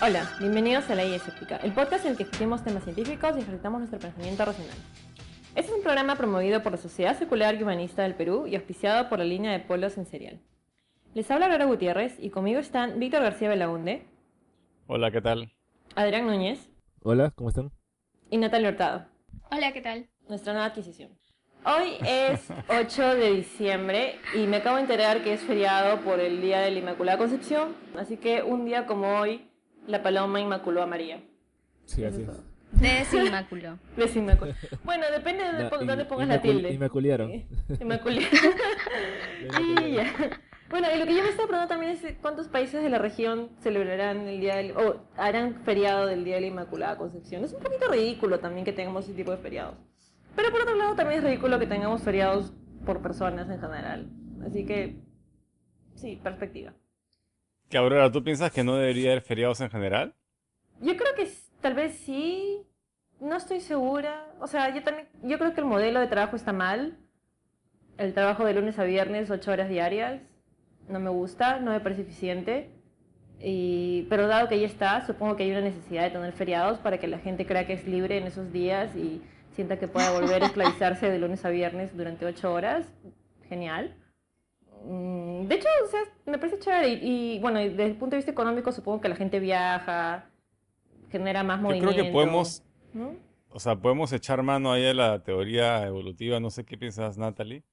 Hola, bienvenidos a La Guía Escéptica, el podcast en el que discutimos temas científicos y ejercitamos nuestro pensamiento racional. Este es un programa promovido por la Sociedad Secular y Humanista del Perú y auspiciado por la línea de Polos en Serial. Les habla Laura Gutiérrez y conmigo están Víctor García Belaunde, Hola, ¿qué tal? Adrián Núñez Hola, ¿cómo están? y Natalia Hurtado, Hola, ¿qué tal? nuestra nueva adquisición. Hoy es 8 de diciembre y me acabo de enterar que es feriado por el Día de la Inmaculada Concepción, así que un día como hoy, la paloma inmaculó a María. Sí, Eso así es es. todo. Desinmáculo. Bueno, depende de No, dónde pongas la tilde. inmaculiaron. Inmaculé. La Y inmaculiaron. ya. Bueno, y lo que yo me estaba preguntando también es cuántos países de la región celebrarán el día del, o harán feriado del Día de la Inmaculada Concepción. Es un poquito ridículo también que tengamos ese tipo de feriados. Pero por otro lado también es ridículo que tengamos feriados por personas en general. Así que, sí, perspectiva. Que Aurora, ¿tú piensas que no debería haber feriados en general? Yo creo que tal vez sí, no estoy segura. O sea, yo creo que el modelo de trabajo está mal. El trabajo de lunes a viernes, 8 horas diarias, no me gusta, no me parece eficiente. Pero dado que ya está, supongo que hay una necesidad de tener feriados para que la gente crea que es libre en esos días y sienta que pueda volver a esclavizarse de lunes a viernes durante 8 horas. Genial. De hecho, o sea, me parece chévere. Bueno, y desde el punto de vista económico, supongo que la gente viaja, genera más Yo creo que movimiento, podemos, ¿no? o sea, podemos echar mano ahí a la teoría evolutiva, no sé qué piensas, Natalie.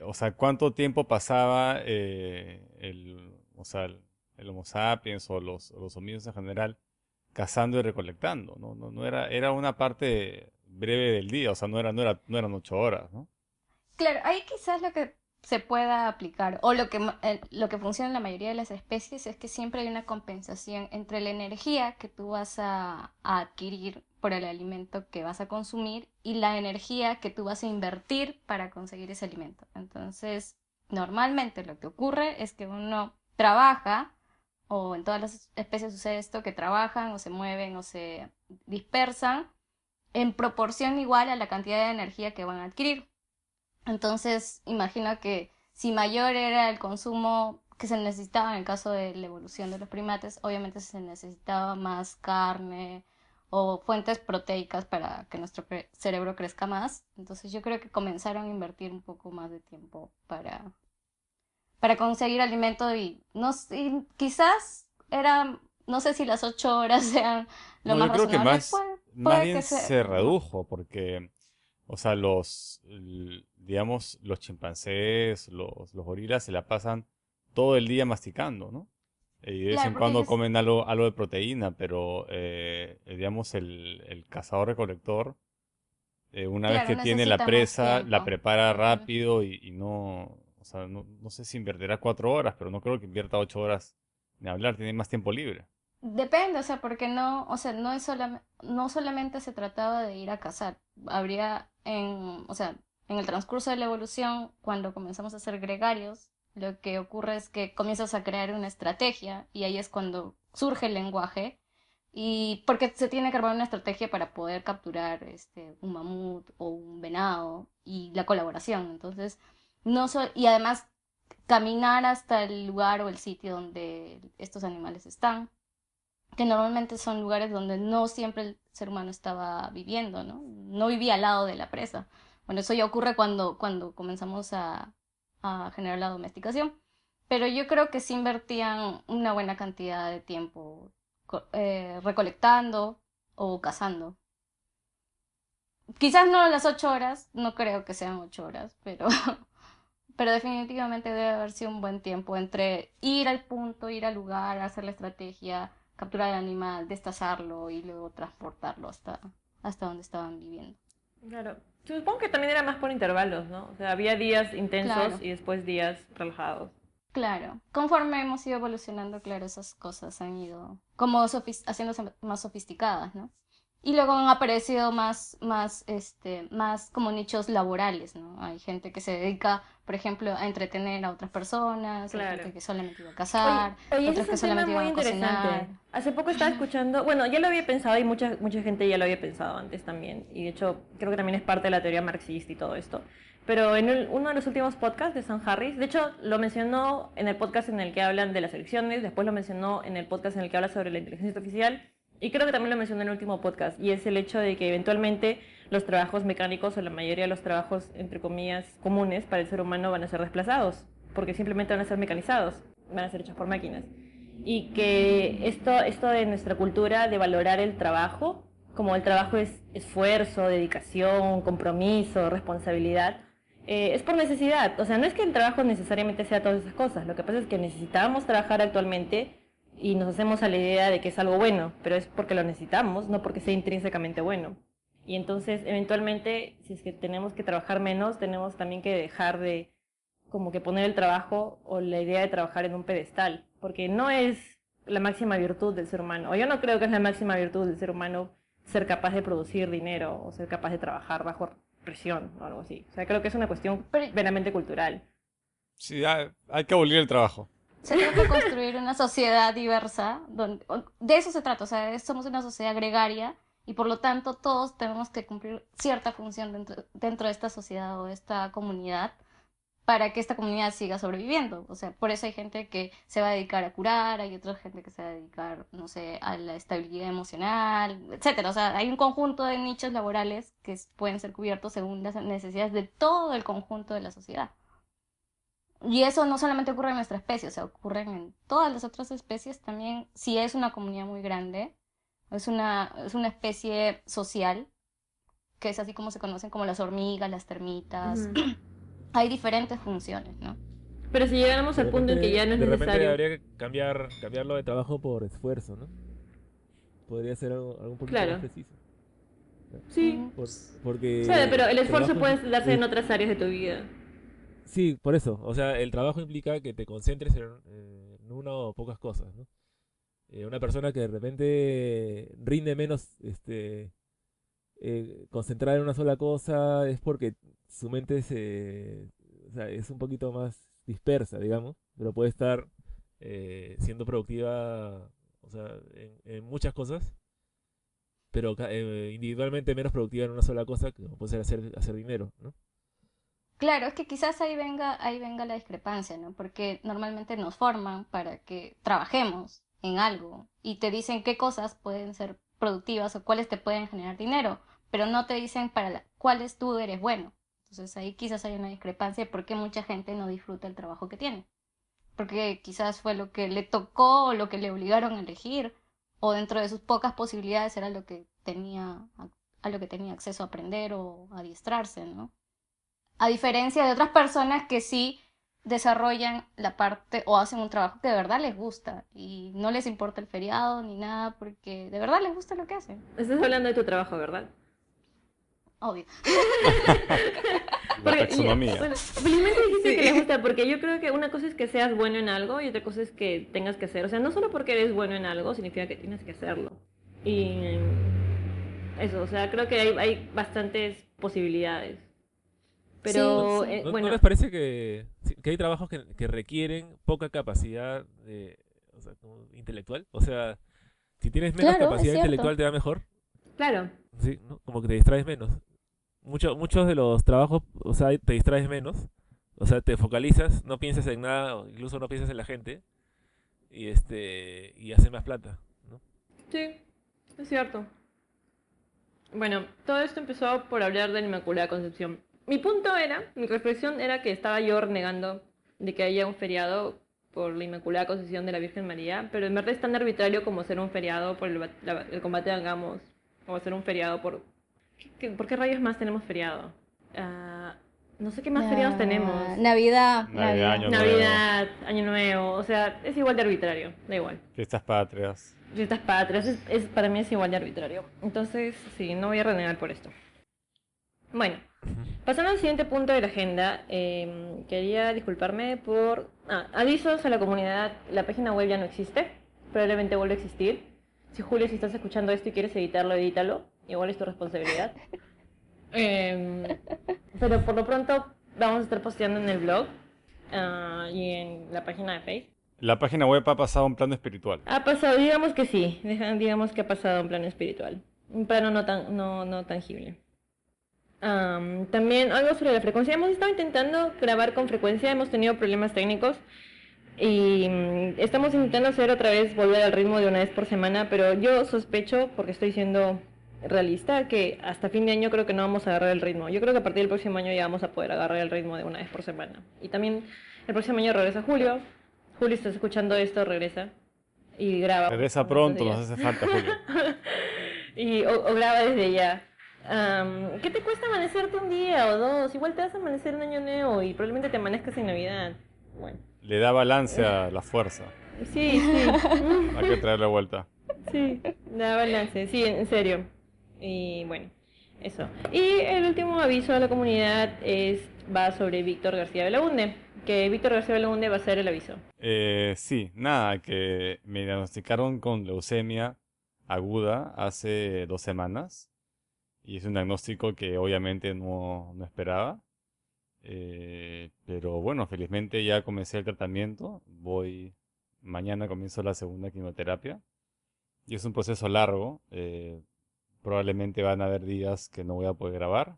O sea, ¿cuánto tiempo pasaba o sea, el Homo sapiens o los homínidos en general cazando y recolectando? No era una parte breve del día, o sea, no eran 8 horas, ¿no? Claro, ahí quizás lo que se pueda aplicar, o lo que funciona en la mayoría de las especies es que siempre hay una compensación entre la energía que tú vas a adquirir por el alimento que vas a consumir y la energía que tú vas a invertir para conseguir ese alimento. Entonces, normalmente lo que ocurre es que uno trabaja, o en todas las especies sucede esto, que trabajan o se mueven o se dispersan en proporción igual a la cantidad de energía que van a adquirir. Entonces, imagino que si mayor era el consumo que se necesitaba en el caso de la evolución de los primates, obviamente se necesitaba más carne o fuentes proteicas para que nuestro cerebro crezca más. Entonces, yo creo que comenzaron a invertir un poco más de tiempo para conseguir alimento y no sé, quizás era, no sé si las 8 horas sean lo No, más yo creo que razonable, más puede bien que sea, se ¿no? redujo porque, o sea, digamos, los chimpancés, los gorilas se la pasan todo el día masticando, ¿no? Y de vez Claro, en porque cuando ellos, comen algo de proteína, pero, digamos, el cazador-recolector, una vez claro, que tiene la necesita más presa, la tiempo. prepara Ujú. rápido y no, o sea, no sé si invertirá 4 horas, pero no creo que invierta 8 horas ni hablar, tiene más tiempo libre. Depende, o sea, porque no, o sea, no solamente se trataba de ir a cazar. O sea, en el transcurso de la evolución, cuando comenzamos a ser gregarios, lo que ocurre es que comienzas a crear una estrategia y ahí es cuando surge el lenguaje y porque se tiene que armar una estrategia para poder capturar un mamut o un venado y la colaboración. Entonces, y además caminar hasta el lugar o el sitio donde estos animales están, que normalmente son lugares donde no siempre el ser humano estaba viviendo, ¿no? No vivía al lado de la presa. Bueno, eso ya ocurre cuando comenzamos a generar la domesticación. Pero yo creo que sí invertían una buena cantidad de tiempo recolectando o cazando. Quizás no las 8 horas, no creo que sean 8 horas, pero definitivamente debe haber sido un buen tiempo entre ir al punto, ir al lugar, hacer la estrategia, capturar el animal, destazarlo y luego transportarlo hasta donde estaban viviendo. Claro. Supongo que también era más por intervalos, ¿no? O sea, había días intensos Claro, y después días relajados. claro. Conforme hemos ido evolucionando, claro, esas cosas han ido como haciéndose más sofisticadas, ¿no? Y luego han aparecido más como nichos laborales, ¿no? Hay gente que se dedica, por ejemplo, a entretener a otras personas, hay Claro. gente que solamente iba a Oye, cazar, oye, ese otras es que un tema solamente muy iban a cocinar. interesante. Hace poco estaba escuchando, bueno, ya lo había pensado y mucha gente ya lo había pensado antes también. Y de hecho, creo que también es parte de la teoría marxista y todo esto. Pero en uno de los últimos podcasts de Sam Harris, de hecho, lo mencionó en el podcast en el que hablan de las elecciones, después lo mencionó en el podcast en el que habla sobre la inteligencia artificial, y creo que también lo mencionó en el último podcast, y es el hecho de que eventualmente los trabajos mecánicos o la mayoría de los trabajos, entre comillas, comunes para el ser humano van a ser desplazados, porque simplemente van a ser mecanizados, van a ser hechos por máquinas. Y que esto de nuestra cultura de valorar el trabajo, como el trabajo es esfuerzo, dedicación, compromiso, responsabilidad, es por necesidad. O sea, no es que el trabajo necesariamente sea todas esas cosas. Lo que pasa es que necesitamos trabajar actualmente y nos hacemos a la idea de que es algo bueno, pero es porque lo necesitamos, no porque sea intrínsecamente bueno. Y entonces, eventualmente, si es que tenemos que trabajar menos, tenemos también que dejar de como que poner el trabajo o la idea de trabajar en un pedestal, porque no es la máxima virtud del ser humano, o yo no creo que es la máxima virtud del ser humano ser capaz de producir dinero o ser capaz de trabajar bajo presión o algo así. O sea, creo que es una cuestión Pero meramente cultural. Sí, hay que abolir el trabajo. se trata de construir una sociedad diversa, de eso se trata, o sea, somos una sociedad gregaria y por lo tanto todos tenemos que cumplir cierta función dentro de esta sociedad o de esta comunidad para que esta comunidad siga sobreviviendo. O sea, por eso hay gente que se va a dedicar a curar, hay otra gente que se va a dedicar, no sé, a la estabilidad emocional, etcétera. O sea, hay un conjunto de nichos laborales que pueden ser cubiertos según las necesidades de todo el conjunto de la sociedad. Y eso no solamente ocurre en nuestra especie, o sea, ocurre en todas las otras especies también. Si es una comunidad muy grande, es una especie social, que es así como se conocen como las hormigas, las termitas. Ujú. Hay diferentes funciones, ¿no? Pero si llegáramos al punto en que ya no es de repente necesario... habría que cambiarlo de trabajo por esfuerzo, ¿no? Podría ser algo un poquito más Claro, preciso. sí. Por- Sabe, pero porque el esfuerzo trabajo puede darse en otras áreas de tu vida. sí, por eso. O sea, el trabajo implica que te concentres en una o pocas cosas, ¿no? Una persona que de repente rinde menos, concentrada en una sola cosa es porque su mente o sea, es un poquito más dispersa, digamos, pero puede estar siendo productiva, o sea, en muchas cosas, pero individualmente menos productiva en una sola cosa, que puede ser hacer dinero, ¿no? Claro, es que quizás ahí venga la discrepancia, ¿no? Porque normalmente nos forman para que trabajemos en algo y te dicen qué cosas pueden ser productivas o cuáles te pueden generar dinero, pero no te dicen cuáles tú eres bueno. Entonces ahí quizás hay una discrepancia de por qué mucha gente no disfruta el trabajo que tiene. Porque quizás fue lo que le tocó o lo que le obligaron a elegir, o dentro de sus pocas posibilidades era lo que a lo que tenía acceso a aprender o a adiestrarse, ¿no? A diferencia de otras personas que sí desarrollan la parte o hacen un trabajo que de verdad les gusta y no les importa el feriado ni nada porque de verdad les gusta lo que hacen. Estás hablando de tu trabajo, ¿verdad? Obvio. La Porque, taxonomía. bueno, felizmente dijiste que les gusta, porque yo creo que una cosa es que seas bueno en algo y otra cosa es que tengas que hacer. O sea, no solo porque eres bueno en algo significa que tienes que hacerlo. Y eso, o sea, creo que hay bastantes posibilidades. Pero, Sí. ¿No bueno, les parece que, sí, que hay trabajos que requieren poca capacidad o sea, como intelectual? O sea, si tienes menos Claro, es capacidad cierto. intelectual te va mejor, claro, ¿sí? ¿No? Como que te distraes menos. Muchos de los trabajos, o sea, te distraes menos, o sea, te focalizas, no piensas en nada, o incluso no piensas en la gente, y haces más plata, ¿no? sí, es cierto. Bueno, todo esto empezó por hablar de la Inmaculada Concepción. Mi reflexión era que estaba yo renegando de que haya un feriado por la Inmaculada Concepción de la Virgen María, pero en verdad es tan arbitrario como ser un feriado por el combate de Angamos, o ser un feriado por... ¿Por qué rayos más tenemos feriado? Ah, no sé qué más feriados tenemos. Navidad, Navidad, Año Nuevo. Navidad, Año Nuevo, o sea, es igual de arbitrario, da igual. Fiestas patrias. Fiestas patrias, para mí es igual de arbitrario. Entonces, sí, no voy a renegar por esto. Bueno, pasando al siguiente punto de la agenda, quería disculparme por... avisos a la comunidad, la página web ya no existe, probablemente vuelva a existir. Si Julio, si estás escuchando esto y quieres editarlo, edítalo. igual es tu responsabilidad. Pero por lo pronto vamos a estar posteando en el blog y en la página de Facebook. La página web ha pasado a un plano espiritual. Ha pasado, digamos que sí, digamos que ha pasado a un plano espiritual, un plano no tangible. También algo sobre la frecuencia. Hemos estado intentando grabar con frecuencia, hemos tenido problemas técnicos y estamos intentando hacer otra vez, volver al ritmo de una vez por semana, pero yo sospecho, porque estoy siendo realista, que hasta fin de año creo que no vamos a agarrar el ritmo. Yo creo que a partir del próximo año ya vamos a poder agarrar el ritmo de una vez por semana. Y también el próximo año regresa Julio. Julio, estás escuchando esto, regresa y graba. Regresa unos cuantos pronto, nos días. hace falta, Julio. O graba desde ya. ¿Qué te cuesta amanecerte un día o dos? Igual te vas a amanecer en Año Nuevo y probablemente te amanezcas en Navidad. Bueno, Le da balance a la fuerza. sí, sí. Hay que traerle vuelta. Sí, da balance, sí, en serio. Y bueno, eso. Y el último aviso a la comunidad va sobre Víctor García Belaunde, que Víctor García Belaunde va a ser el aviso. Sí, nada, que me diagnosticaron con leucemia aguda hace 2 semanas. Y es un diagnóstico que obviamente no esperaba. Pero bueno, felizmente ya comencé el tratamiento. Mañana comienzo la segunda quimioterapia. Y es un proceso largo. Probablemente van a haber días que no voy a poder grabar.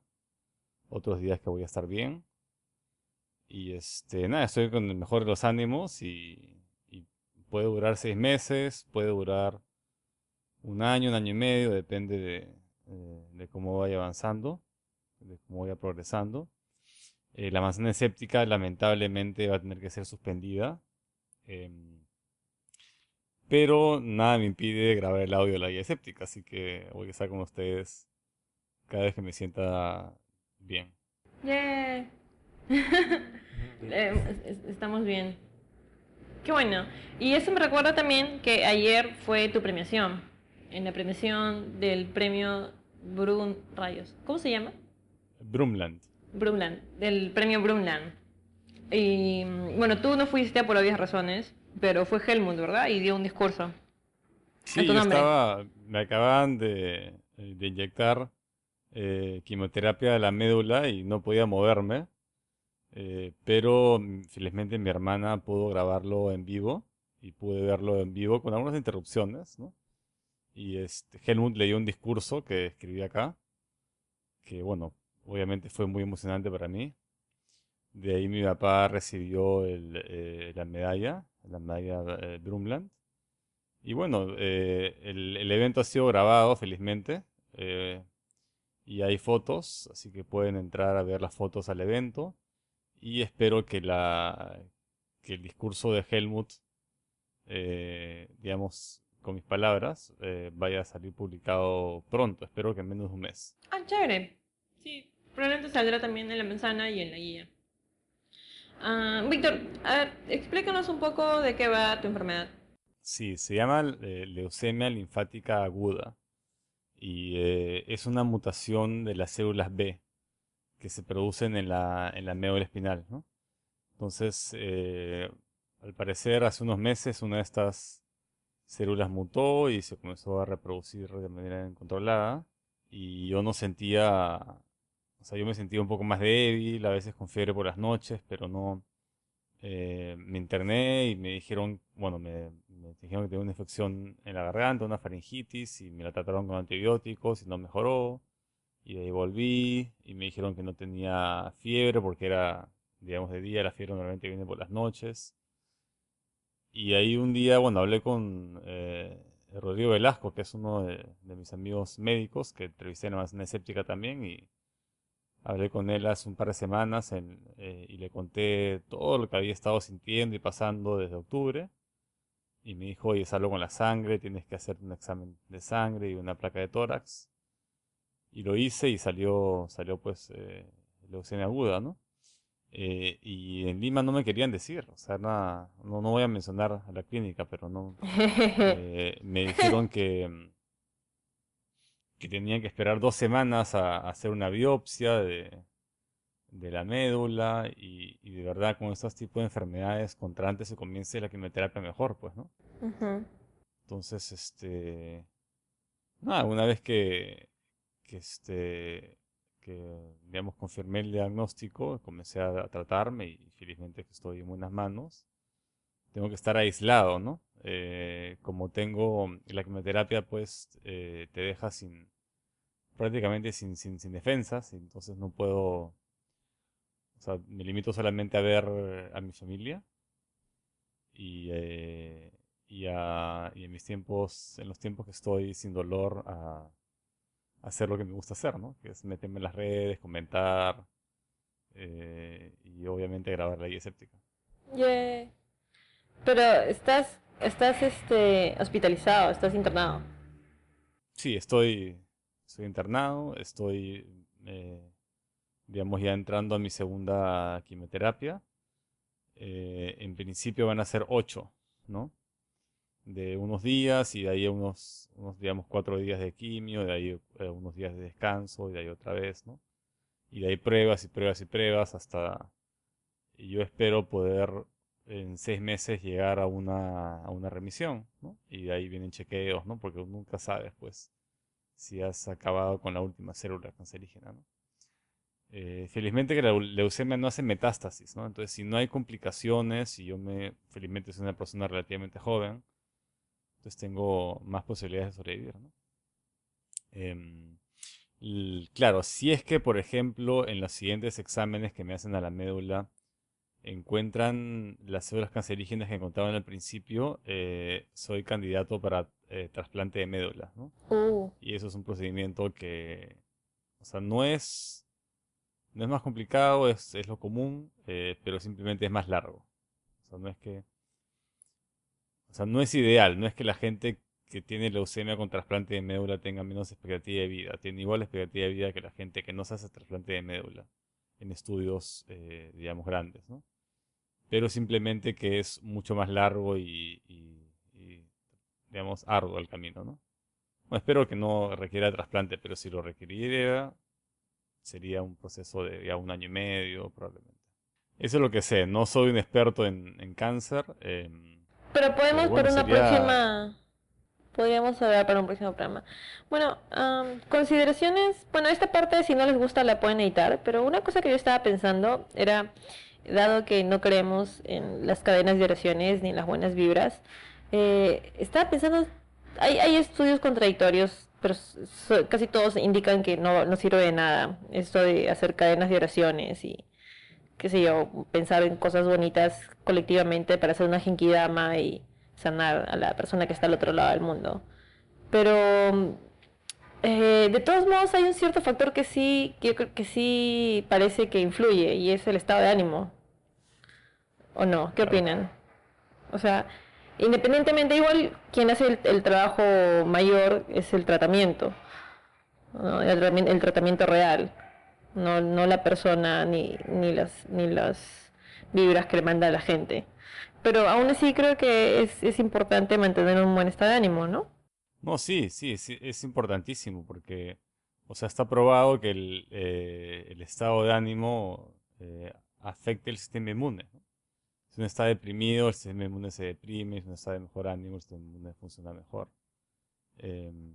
Otros días que voy a estar bien. Y nada, estoy con el mejor de los ánimos y puede durar 6 meses, puede durar un año y medio, depende de cómo vaya avanzando, de cómo vaya progresando. La manzana escéptica lamentablemente va a tener que ser suspendida, em, pero nada me impide grabar el audio de la guía escéptica, así que voy a estar con ustedes cada vez que me sienta bien. Yeah. Estamos bien. Qué bueno. Y eso me recuerda también que ayer fue tu premiación. En la premiación del premio Rayos. ¿Cómo se llama? Brumland. Brumland. Del premio Brumland. Y bueno, tú no fuiste por obvias razones, pero fue Helmut, ¿verdad? Y dio un discurso. Sí, En tu nombre. me acababan de inyectar quimioterapia de la médula y no podía moverme, pero felizmente mi hermana pudo grabarlo en vivo y pude verlo en vivo con algunas interrupciones, ¿no? Y Helmut leyó un discurso que escribí acá, que bueno, obviamente fue muy emocionante para mí. De ahí mi papá recibió la medalla Brundtland. Y bueno, el evento ha sido grabado, felizmente, eh, y hay fotos, así que pueden entrar a ver las fotos al evento. Y espero que el discurso de Helmut, digamos, con mis palabras, vaya a salir publicado pronto, espero que en menos de un mes. Ah, chévere. Sí, probablemente saldrá también en la manzana y en la guía. Víctor, a ver, explícanos un poco de qué va tu enfermedad. Sí, se llama leucemia linfática aguda y es una mutación de las células B que se producen en la médula espinal, ¿no? Entonces, al parecer, hace unos meses una de estas células mutó y se comenzó a reproducir de manera incontrolada y yo no sentía, o sea, yo me sentía un poco más débil, a veces con fiebre por las noches, pero no, me interné y me dijeron, bueno, me dijeron que tenía una infección en la garganta, una faringitis, y me la trataron con antibióticos y no mejoró. Y de ahí volví y me dijeron que no tenía fiebre porque era, digamos, de día, la fiebre normalmente viene por las noches. Y ahí un día, bueno, hablé con Rodrigo Velasco, que es uno de mis amigos médicos, que entrevisté en la manzana escéptica también, y hablé con él hace un par de semanas y le conté todo lo que había estado sintiendo y pasando desde octubre. Y me dijo, oye, es algo con la sangre, tienes que hacer un examen de sangre y una placa de tórax. Y lo hice y salió pues leucemia aguda, ¿no? Y en Lima no me querían decir, o sea, nada, no voy a mencionar a la clínica, pero no. Me dijeron que tenían que esperar 2 semanas a hacer una biopsia de la médula y de verdad con estos tipos de enfermedades, contra antes se comience la quimioterapia mejor, pues, ¿no? Ujú. Entonces, nada, una vez digamos, confirmé el diagnóstico, comencé a tratarme y felizmente que estoy en buenas manos. Tengo que estar aislado, ¿no? Como tengo la quimioterapia, pues te deja prácticamente sin defensas, entonces no puedo, o sea, me limito solamente a ver a mi familia y, y en los tiempos que estoy sin dolor, a hacer lo que me gusta hacer, ¿no? Que es meterme en las redes, comentar y obviamente grabar la guía escéptica. Yeah. Pero estás hospitalizado, estás internado. Sí, estoy internado, digamos, ya entrando a mi segunda quimioterapia. En principio van a ser 8, ¿no? De unos días y de ahí digamos, 4 días de quimio, de ahí unos días de descanso y de ahí otra vez, ¿no? Y de ahí pruebas y pruebas y pruebas y yo espero poder en 6 meses llegar a una remisión, ¿no? Y de ahí vienen chequeos, ¿no? Porque uno nunca sabes, pues, si has acabado con la última célula cancerígena, ¿no? Felizmente que la leucemia no hace metástasis, ¿no? Entonces, si no hay complicaciones y felizmente soy una persona relativamente joven, entonces tengo más posibilidades de sobrevivir, ¿no? Em, claro, si es que, por ejemplo, en los siguientes exámenes que me hacen a la médula encuentran las células cancerígenas que encontraban al principio, soy candidato para trasplante de médula, ¿no? Y eso es un procedimiento que, o sea, no es más complicado, es lo común, pero simplemente es más largo. O sea, no es ideal, no es que la gente que tiene leucemia con trasplante de médula tenga menos expectativa de vida. Tiene igual expectativa de vida que la gente que no se hace trasplante de médula en estudios, digamos, grandes, ¿no? Pero simplemente que es mucho más largo y, digamos, arduo el camino, ¿no? Bueno, espero que no requiera trasplante, pero si lo requiriera, sería un proceso de ya 1 año y medio, probablemente. Eso es lo que sé, no soy un experto en cáncer, Pero pero podemos bueno, para una sería... próxima. Podríamos hablar para un próximo programa. Bueno, consideraciones. Bueno, esta parte, si no les gusta, la pueden editar. Pero una cosa que yo estaba pensando era, dado que no creemos en las cadenas de oraciones ni en las buenas vibras, estaba pensando, hay estudios contradictorios, pero casi todos indican que no sirve de nada esto de hacer cadenas de oraciones y qué sé yo, pensar en cosas bonitas colectivamente para hacer una genkidama y sanar a la persona que está al otro lado del mundo. Pero de todos modos hay un cierto factor que yo creo que sí parece que influye y es el estado de ánimo. ¿O no? ¿Qué Claro. opinan? O sea, independientemente, igual quien hace el trabajo mayor es el tratamiento, ¿no? El tratamiento real, no la persona ni las vibras que le manda la gente. Pero aún así creo que es importante mantener un buen estado de ánimo, ¿no? No, sí, sí, sí, es importantísimo porque, o sea, está probado que el estado de ánimo afecta el sistema inmune, ¿no? Si uno está deprimido, el sistema inmune se deprime; si uno está de mejor ánimo, el sistema inmune funciona mejor. Em,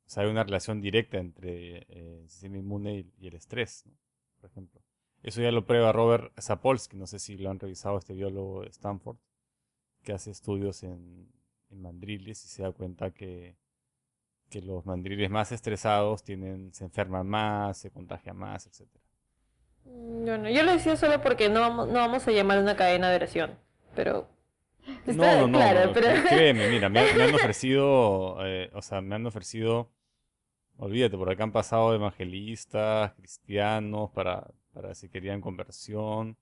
o sea, hay una relación directa entre el sistema inmune y el estrés, ¿no? Por ejemplo. Eso ya lo prueba Robert Sapolsky, no sé si lo han revisado, este biólogo de Stanford, que hace estudios en mandriles y se da cuenta que los mandriles más estresados se enferman más, se contagian más, etcétera. Bueno, yo lo decía solo porque no vamos a llamar una cadena de oración, pero No, no, está no, claro, no, pero créeme, mira, me han ofrecido, o sea, me han ofrecido, olvídate, por acá han pasado evangelistas, cristianos, para si querían conversión,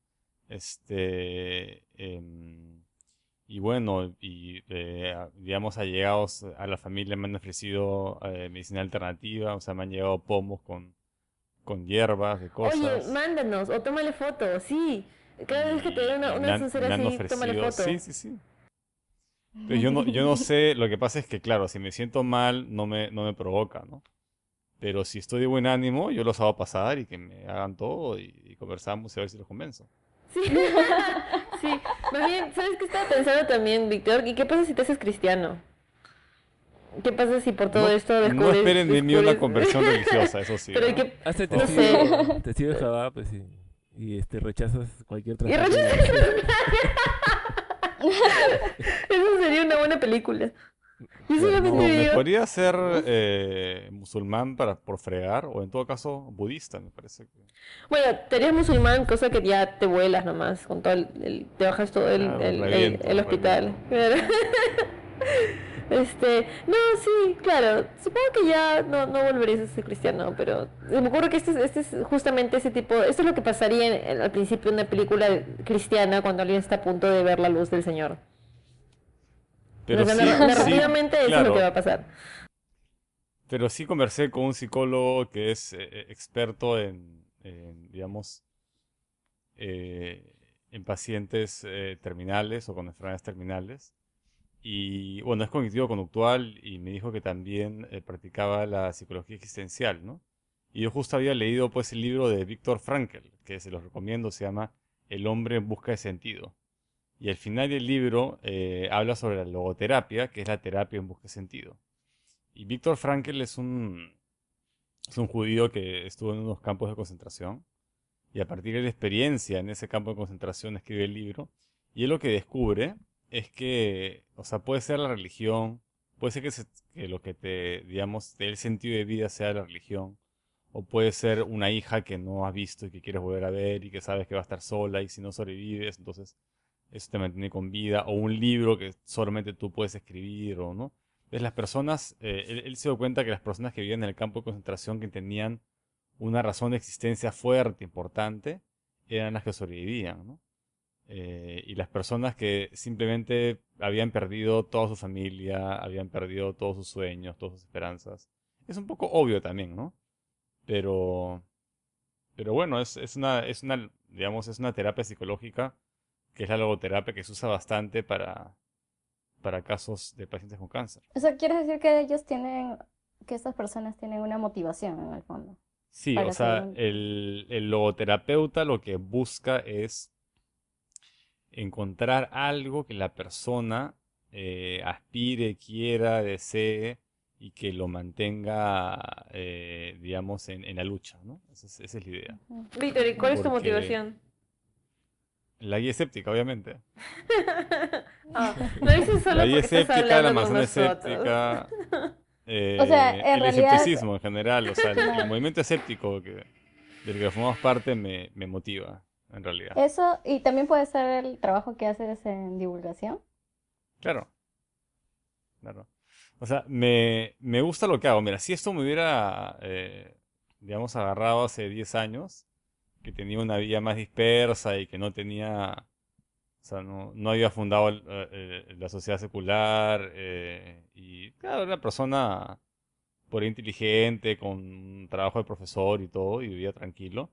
y bueno, digamos, allegados a la familia me han ofrecido medicina alternativa, o sea, me han llegado pomos con hierbas, de oye, cosas, mándales o tómale foto, sí. Cada vez que te y, dé una, y me una han, soncería me han así, tómale ofrecido, foto. sí, sí, sí. Entonces yo no sé, lo que pasa es que, claro, si me siento mal, no me provoca, ¿no? Pero si estoy de buen ánimo, yo los hago pasar y que me hagan todo y conversamos y a ver si los convenzo. Sí, sí. Más bien, ¿sabes qué estaba pensando también, Víctor? ¿Y qué pasa si te haces cristiano? ¿Qué pasa si por todo No, esto no esperen de mí una descubres? conversión religiosa, eso sí, Pero hay ¿no? que, Hazte no sé. testigo de Jehová, pues y rechazas cualquier Y trasplante de rechazas- corazón. Eso sería una buena película. Yo Claro. solamente No, me digo, podría ser musulmán por fregar, o en todo caso budista, me parece que. bueno, te harías musulmán, cosa que ya te vuelas nomás, con todo te bajas todo Claro, el reviento, hospital. reviento. Claro. No, sí, claro, supongo que ya no volverías a ser cristiano, pero me acuerdo que este es justamente ese tipo, esto es lo que pasaría al principio de una película cristiana cuando alguien está a punto de ver la luz del Señor. O Pero sea, sí, sí, narrativamente eso es lo que va claro, a pasar. pero sí conversé con un psicólogo que es experto digamos, eh, en pacientes terminales o con enfermedades terminales. Y bueno, es cognitivo-conductual y me dijo que también practicaba la psicología existencial, ¿no? Y yo justo había leído pues el libro de Viktor Frankl, que se los recomiendo, se llama El hombre en busca de sentido. Y al final del libro habla sobre la logoterapia, que es la terapia en busca de sentido. Y Viktor Frankl es un judío que estuvo en unos campos de concentración y a partir de la experiencia en ese campo de concentración escribe el libro. Y él lo que descubre es que, o sea, puede ser la religión, puede ser que lo que te, digamos, te dé el sentido de vida sea la religión, o puede ser una hija que no has visto y que quieres volver a ver y que sabes que va a estar sola y si no sobrevives, entonces eso te mantiene con vida, o un libro que solamente tú puedes escribir, o no. Entonces las personas, él se dio cuenta que las personas que vivían en el campo de concentración que tenían una razón de existencia fuerte, importante, eran las que sobrevivían, ¿no? Y las personas que simplemente habían perdido toda su familia, habían perdido todos sus sueños, todas sus esperanzas. Es un poco obvio también, ¿no? Pero, pero bueno, digamos, es una terapia psicológica que es la logoterapia que se usa bastante para casos de pacientes con cáncer. O sea, quiere decir que que estas personas tienen una motivación en el fondo Sí, o para seguir sea, el logoterapeuta lo que busca es encontrar algo que la persona aspire, quiera, desee y que lo mantenga, digamos, en la lucha, ¿no? Esa es la idea. Ujú. Víctor, ¿y cuál es tu Porque motivación? la guía escéptica, obviamente. Ah, no dices La solo guía porque estás escéptica, la hablando con manzana nosotros. escéptica, O sea, en el realidad, escepticismo en general, o sea, el claro, movimiento escéptico del que formamos parte me motiva, en realidad. eso y también puede ser el trabajo que haces en divulgación. Claro, claro. O sea, me gusta lo que hago. Mira, si esto me hubiera, digamos, agarrado hace 10 años, que tenía una vida más dispersa y que no tenía, o sea, no había fundado la sociedad secular, y claro, era una persona por ahí inteligente, con un trabajo de profesor y todo, y vivía tranquilo,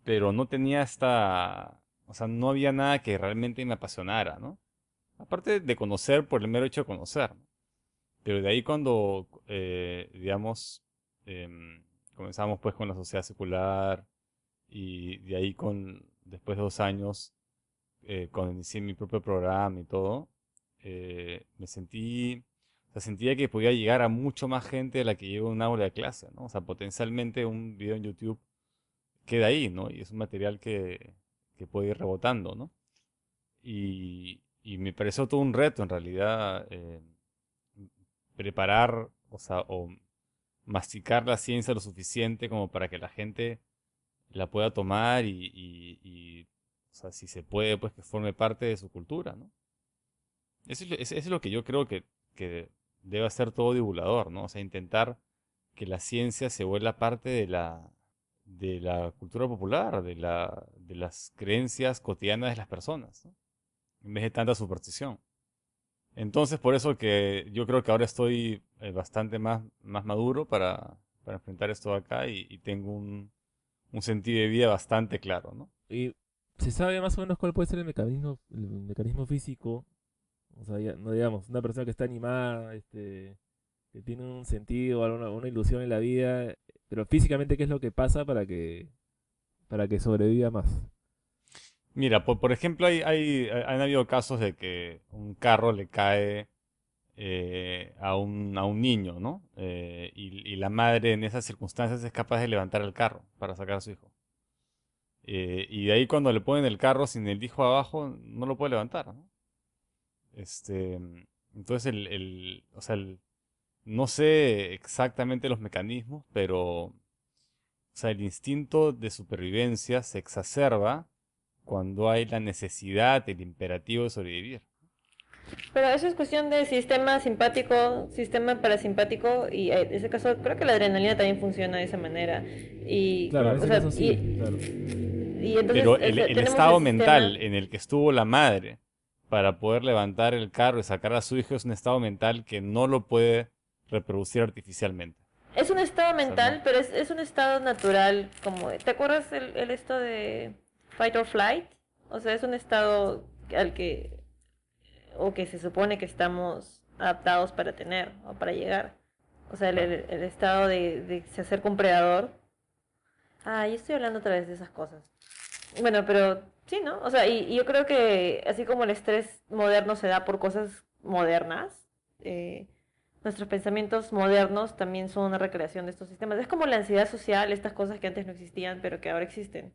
pero no tenía o sea, no había nada que realmente me apasionara, ¿no? Aparte de conocer por el mero hecho de conocer, ¿no? Pero de ahí cuando, digamos, comenzamos pues con la sociedad secular y de ahí después de 2 años, cuando inicié mi propio programa y todo, o sea, sentía que podía llegar a mucho más gente de la que llega a un aula de clase, ¿no? O sea, potencialmente un video en YouTube queda ahí, ¿no? Y es un material que puede ir rebotando, ¿no? Y me pareció todo un reto en realidad preparar, o sea, o masticar la ciencia lo suficiente como para que la gente la pueda tomar o sea, si se puede, pues que forme parte de su cultura, ¿no? Eso es lo que yo creo que debe hacer todo divulgador, ¿no? O sea, intentar que la ciencia se vuelva parte de la cultura popular, de las creencias cotidianas de las personas, ¿no? En vez de tanta superstición. Entonces, por eso que yo creo que ahora estoy bastante más maduro para enfrentar esto de acá y tengo un sentido de vida bastante claro, ¿no? Y se sabe más o menos cuál puede ser el mecanismo físico. O sea, no digamos, una persona que está animada, que tiene un sentido, una ilusión en la vida, pero físicamente, ¿qué es lo que pasa para que sobreviva más? Mira, por ejemplo, han habido casos de que un carro le cae a un niño, ¿no? Y la madre en esas circunstancias es capaz de levantar el carro para sacar a su hijo. Y de ahí cuando le ponen el carro sin el hijo abajo, no lo puede levantar, ¿no? Este, entonces o sea, no sé exactamente los mecanismos, pero o sea, el instinto de supervivencia se exacerba cuando hay la necesidad, el imperativo de sobrevivir. Pero eso es cuestión de sistema simpático, sistema parasimpático, y en ese caso creo que la adrenalina también funciona de esa manera. Y, Claro, en o ese sea, caso sí, claro. y entonces Pero el tenemos el estado sistema. mental en el que estuvo la madre para poder levantar el carro y sacar a su hijo es un estado mental que no lo puede reproducir artificialmente. Es un estado O sea, no. mental, pero es un estado natural, como, ¿te acuerdas el esto de fight or flight? O sea, es un estado al que, o que se supone que estamos adaptados para tener, o para llegar. O sea, Claro. el estado de se acerca un predador. Ah, yo estoy hablando otra vez de esas cosas. Bueno, pero sí, ¿no? O sea, y yo creo que así como el estrés moderno se da por cosas modernas, eh, nuestros pensamientos modernos también son una recreación de estos sistemas. Es como la ansiedad social, estas cosas que antes no existían, pero que ahora existen.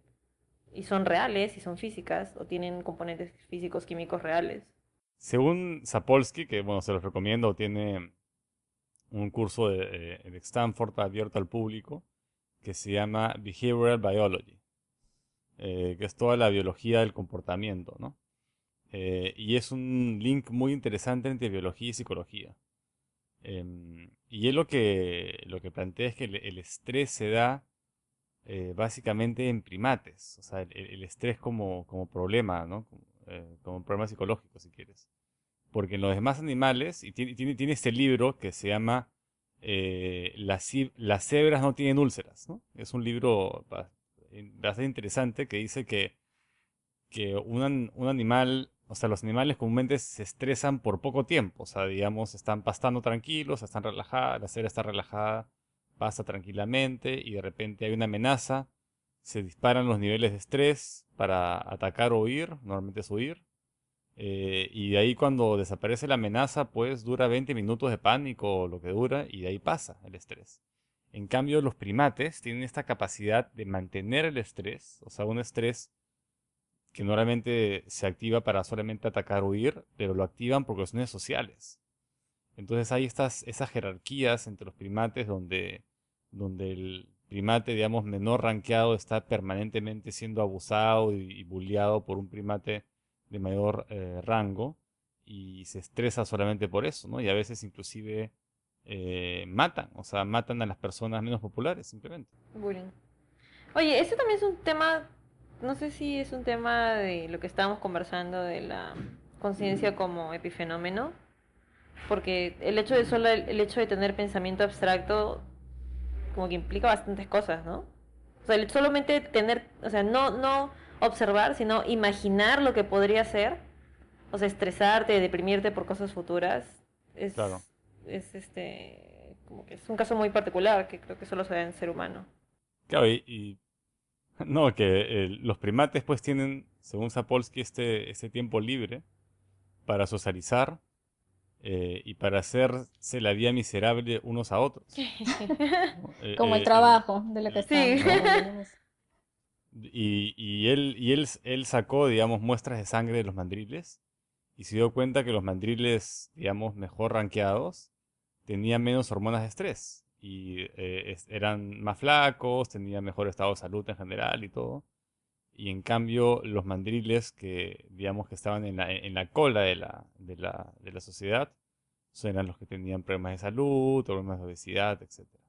Y son reales, y son físicas, o tienen componentes físicos, químicos reales. Según Sapolsky, que bueno, se los recomiendo, tiene un curso de Stanford abierto al público que se llama Behavioral Biology, que es toda la biología del comportamiento, ¿no? Y es un link muy interesante entre biología y psicología. Y él lo que plantea es que el estrés se da básicamente en primates, o sea, el estrés como problema, ¿no? Como problema psicológico, si quieres. Porque en los demás animales, y tiene este libro que se llama Las cebras no tienen úlceras, ¿no? Es un libro bastante interesante que dice que un animal, o sea, los animales comúnmente se estresan por poco tiempo, o sea, digamos, están pastando tranquilos, están relajadas, la cebra está relajada, pasa tranquilamente y de repente hay una amenaza, se disparan los niveles de estrés para atacar o huir, normalmente es huir, y de ahí cuando desaparece la amenaza, pues dura 20 minutos de pánico o lo que dura, y de ahí pasa el estrés. En cambio, los primates tienen esta capacidad de mantener el estrés, o sea, un estrés que normalmente se activa para solamente atacar o huir, pero lo activan por cuestiones sociales. Entonces hay esas jerarquías entre los primates donde el primate, digamos, menor rankeado está permanentemente siendo abusado y bulleado por un primate de mayor rango y se estresa solamente por eso, ¿no? Y a veces inclusive matan, o sea, matan a las personas menos populares simplemente. Bullying. Oye, este también es un tema, no sé si es un tema de lo que estábamos conversando de la conciencia como epifenómeno, porque el hecho de solo el hecho de tener pensamiento abstracto como que implica bastantes cosas, ¿no? O sea, el solamente tener, o sea, no observar, sino imaginar lo que podría ser, o sea, estresarte, deprimirte por cosas futuras, es, Claro. como que es un caso muy particular que creo que solo se da en ser humano. Claro, no, que los primates pues tienen, según Sapolsky, este tiempo libre para socializar y para hacerse la vida miserable unos a otros, ¿no? Como el trabajo de lo que Sí. estábamos ¿no? hablando. Él sacó, digamos, muestras de sangre de los mandriles y se dio cuenta que los mandriles, digamos, mejor rankeados, tenían menos hormonas de estrés y eran más flacos, tenían mejor estado de salud en general y todo. Y en cambio, los mandriles que, digamos, que estaban en la cola de la sociedad, eran los que tenían problemas de salud, problemas de obesidad, etcétera.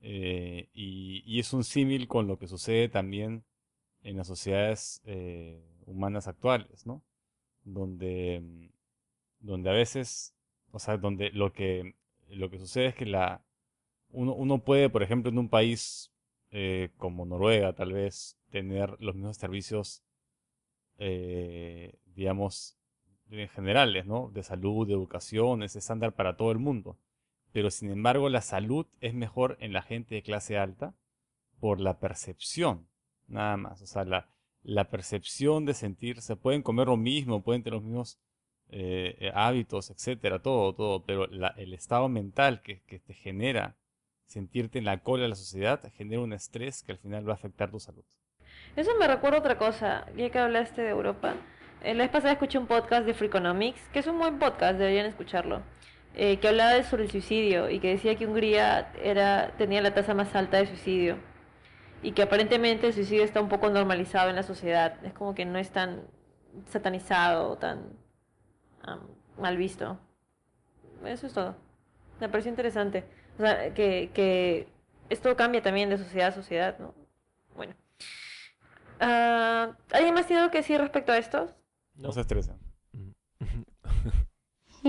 Y es un símil con lo que sucede también en las sociedades humanas actuales, ¿no? Donde, donde a veces, o sea, donde lo que sucede es que uno puede, por ejemplo, en un país como Noruega, tal vez, tener los mismos servicios, digamos, generales, ¿no? De salud, de educación, es estándar para todo el mundo. Pero sin embargo, la salud es mejor en la gente de clase alta por la percepción, nada más. O sea, la percepción de sentirse, pueden comer lo mismo, pueden tener los mismos hábitos, etcétera, todo, pero el estado mental que te genera sentirte en la cola de la sociedad genera un estrés que al final va a afectar tu salud. Eso me recuerda otra cosa, ya que hablaste de Europa. La vez pasada escuché un podcast de Freakonomics, que es un buen podcast, deberían escucharlo, que hablaba sobre el suicidio y que decía que Hungría tenía la tasa más alta de suicidio y que aparentemente el suicidio está un poco normalizado en la sociedad. Es como que no es tan satanizado, tan am, mal visto. Eso es todo. Me pareció interesante. O sea, que esto cambia también de sociedad a sociedad, ¿no? Bueno. ¿Alguien más tiene algo que decir respecto a esto? No se estresen. Mm.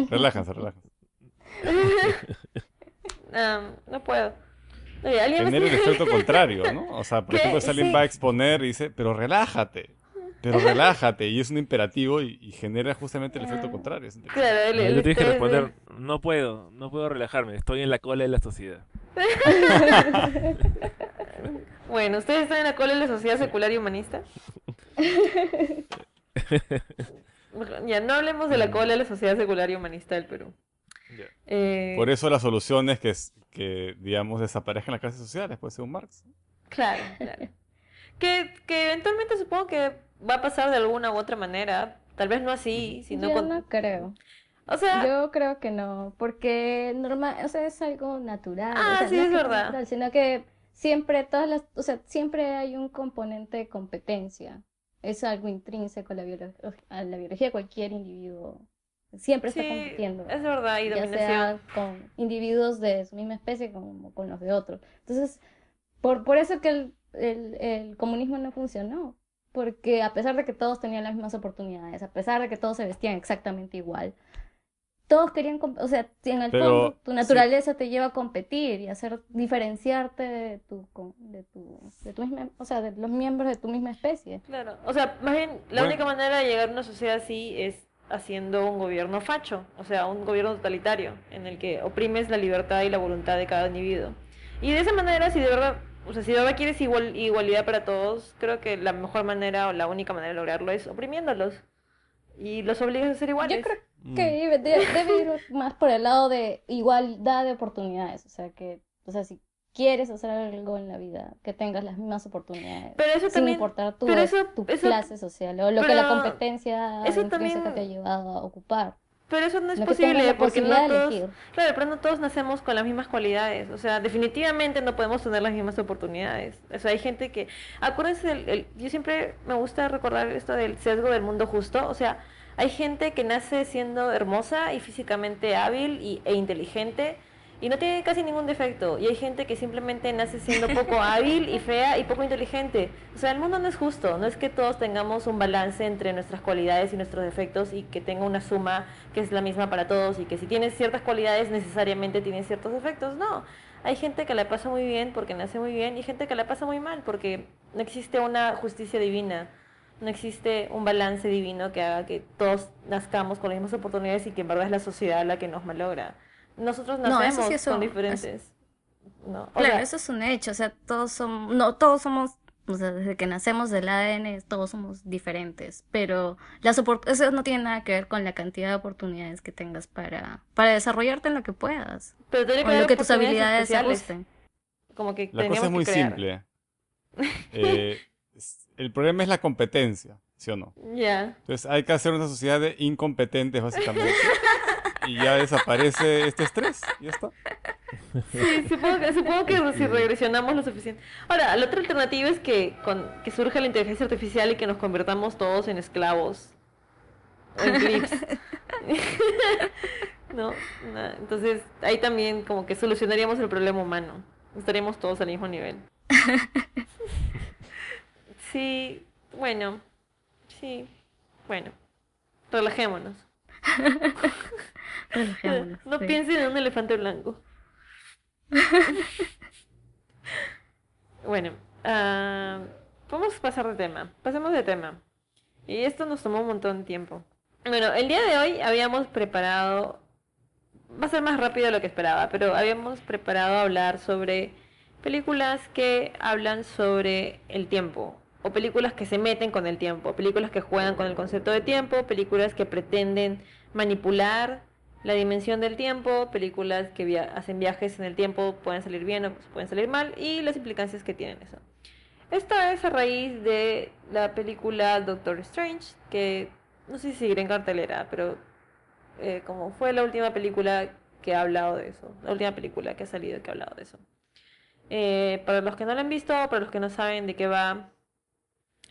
Relájense. No puedo. Oye, ¿alguien más Genera el tiene- efecto contrario, ¿no? O sea, por ¿Qué? ejemplo, si alguien Sí. va a exponer y dice, pero relájate, y es un imperativo y genera justamente el efecto contrario. Es interesante. Claro, No, y tú tienes que estrés de- responder, no puedo relajarme, estoy en la cola de la sociedad. Bueno, ¿ustedes están en la cola de la sociedad secular y humanista? Ya, no hablemos de la cola de la sociedad secular y humanista del Perú. Ya. Por eso la solución es que digamos, desaparezcan las clases sociales, pues, según Marx. Claro. Que eventualmente supongo que va a pasar de alguna u otra manera. Tal vez no así, sino Yo con... no creo. O sea, Yo creo que no, porque normal, o sea, es algo natural, o sea, sí, no es que sea verdad. natural, sino que siempre o sea, siempre hay un componente de competencia. Es algo intrínseco a la biología de cualquier individuo. Siempre está Sí, compitiendo, es verdad, y ya dominación. sea con individuos de su misma especie como con los de otros. Entonces, por eso que el comunismo no funcionó. Porque a pesar de que todos tenían las mismas oportunidades, a pesar de que todos se vestían exactamente igual, todos querían, o sea, si en el Pero, fondo tu sí. naturaleza te lleva a competir y a diferenciarte de tu misma, o sea, de los miembros de tu misma especie. Claro, o sea, más bien la Bueno. única manera de llegar a una sociedad así es haciendo un gobierno facho, o sea, un gobierno totalitario, en el que oprimes la libertad y la voluntad de cada individuo. Y de esa manera, si de verdad, o sea, si de verdad quieres igualdad para todos, creo que la mejor manera o la única manera de lograrlo es oprimiéndolos y los obligas a ser iguales. Yo creo Mm. que debe ir más por el lado de igualdad de oportunidades, o sea, si quieres hacer algo en la vida, que tengas las mismas oportunidades, Pero eso sin también, importar pero eso- tu eso- clase social o lo que la pero competencia eso intrínseca también- te ha llevado a ocupar. pero eso no es No que tengas posible la porque no posibilidad de todos, elegir. claro, pero no todos nacemos con las mismas cualidades, o sea, definitivamente no podemos tener las mismas oportunidades. O sea, hay gente que, acuérdense, yo siempre me gusta recordar esto del sesgo del mundo justo, o sea, hay gente que nace siendo hermosa y físicamente hábil e inteligente y no tiene casi ningún defecto, y hay gente que simplemente nace siendo poco hábil y fea y poco inteligente. O sea, el mundo no es justo, no es que todos tengamos un balance entre nuestras cualidades y nuestros defectos y que tenga una suma que es la misma para todos y que si tienes ciertas cualidades necesariamente tienes ciertos defectos. No, hay gente que la pasa muy bien porque nace muy bien y gente que la pasa muy mal porque no existe una justicia divina. No existe un balance divino que haga que todos nazcamos con las mismas oportunidades y que en verdad es la sociedad la que nos malogra. Nosotros No, eso nacemos sí, eso- con diferentes. ¿no? O Claro, sea, eso es un hecho, o sea, todos somos, o sea, desde que nacemos del ADN, todos somos diferentes, pero eso no tiene nada que ver con la cantidad de oportunidades que tengas para desarrollarte en lo que puedas, pero tiene o que en haber lo que tus oportunidades habilidades se especiales, ajusten. como que La cosa teníamos es muy que crear. simple. El problema es la competencia, ¿sí o no? Ya. Entonces hay que hacer una sociedad de incompetentes, básicamente. Y ya desaparece este estrés. Y ya está. Sí, supongo que si regresionamos lo suficiente. Ahora, la otra alternativa es que surja la inteligencia artificial y que nos convertamos todos en esclavos. O en clips. ¿No? Entonces, ahí también como que solucionaríamos el problema humano. Estaríamos todos al mismo nivel. Sí, bueno. Sí, bueno. Relajémonos. Relajémonos, No sí. piensen en un elefante blanco. Bueno, vamos a pasar de tema. Pasemos de tema. Y esto nos tomó un montón de tiempo. Bueno, el día de hoy habíamos preparado... Va a ser más rápido de lo que esperaba, pero habíamos preparado hablar sobre películas que hablan sobre el tiempo. O películas que se meten con el tiempo. Películas que juegan con el concepto de tiempo. Películas que pretenden manipular la dimensión del tiempo, películas que hacen viajes en el tiempo pueden salir bien o pueden salir mal, y las implicancias que tienen eso. Esto es a raíz de la película Doctor Strange, que no sé si seguirá en cartelera, pero como fue la última película que ha hablado de eso, la última película que ha salido que ha hablado de eso. Para los que no la han visto, para los que no saben de qué va,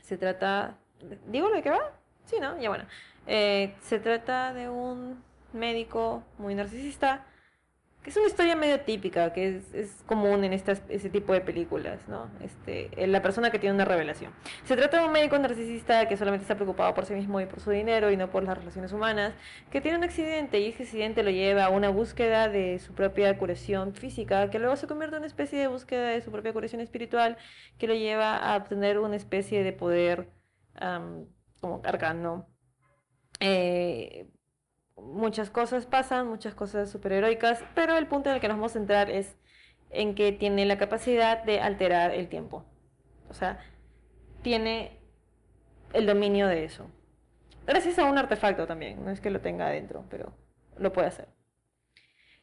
se trata... ¿Digo de qué va? Sí, ¿no? Ya bueno. Se trata de un médico muy narcisista, que es una historia medio típica, que es común en ese tipo de películas, ¿no? La persona que tiene una revelación. Se trata de un médico narcisista que solamente está preocupado por sí mismo y por su dinero y no por las relaciones humanas, que tiene un accidente y ese accidente lo lleva a una búsqueda de su propia curación física, que luego se convierte en una especie de búsqueda de su propia curación espiritual, que lo lleva a obtener una especie de poder como arcano. Muchas cosas pasan, muchas cosas superheroicas, pero el punto en el que nos vamos a centrar es en que tiene la capacidad de alterar el tiempo. O sea, tiene el dominio de eso. Gracias a un artefacto también, no es que lo tenga adentro, pero lo puede hacer.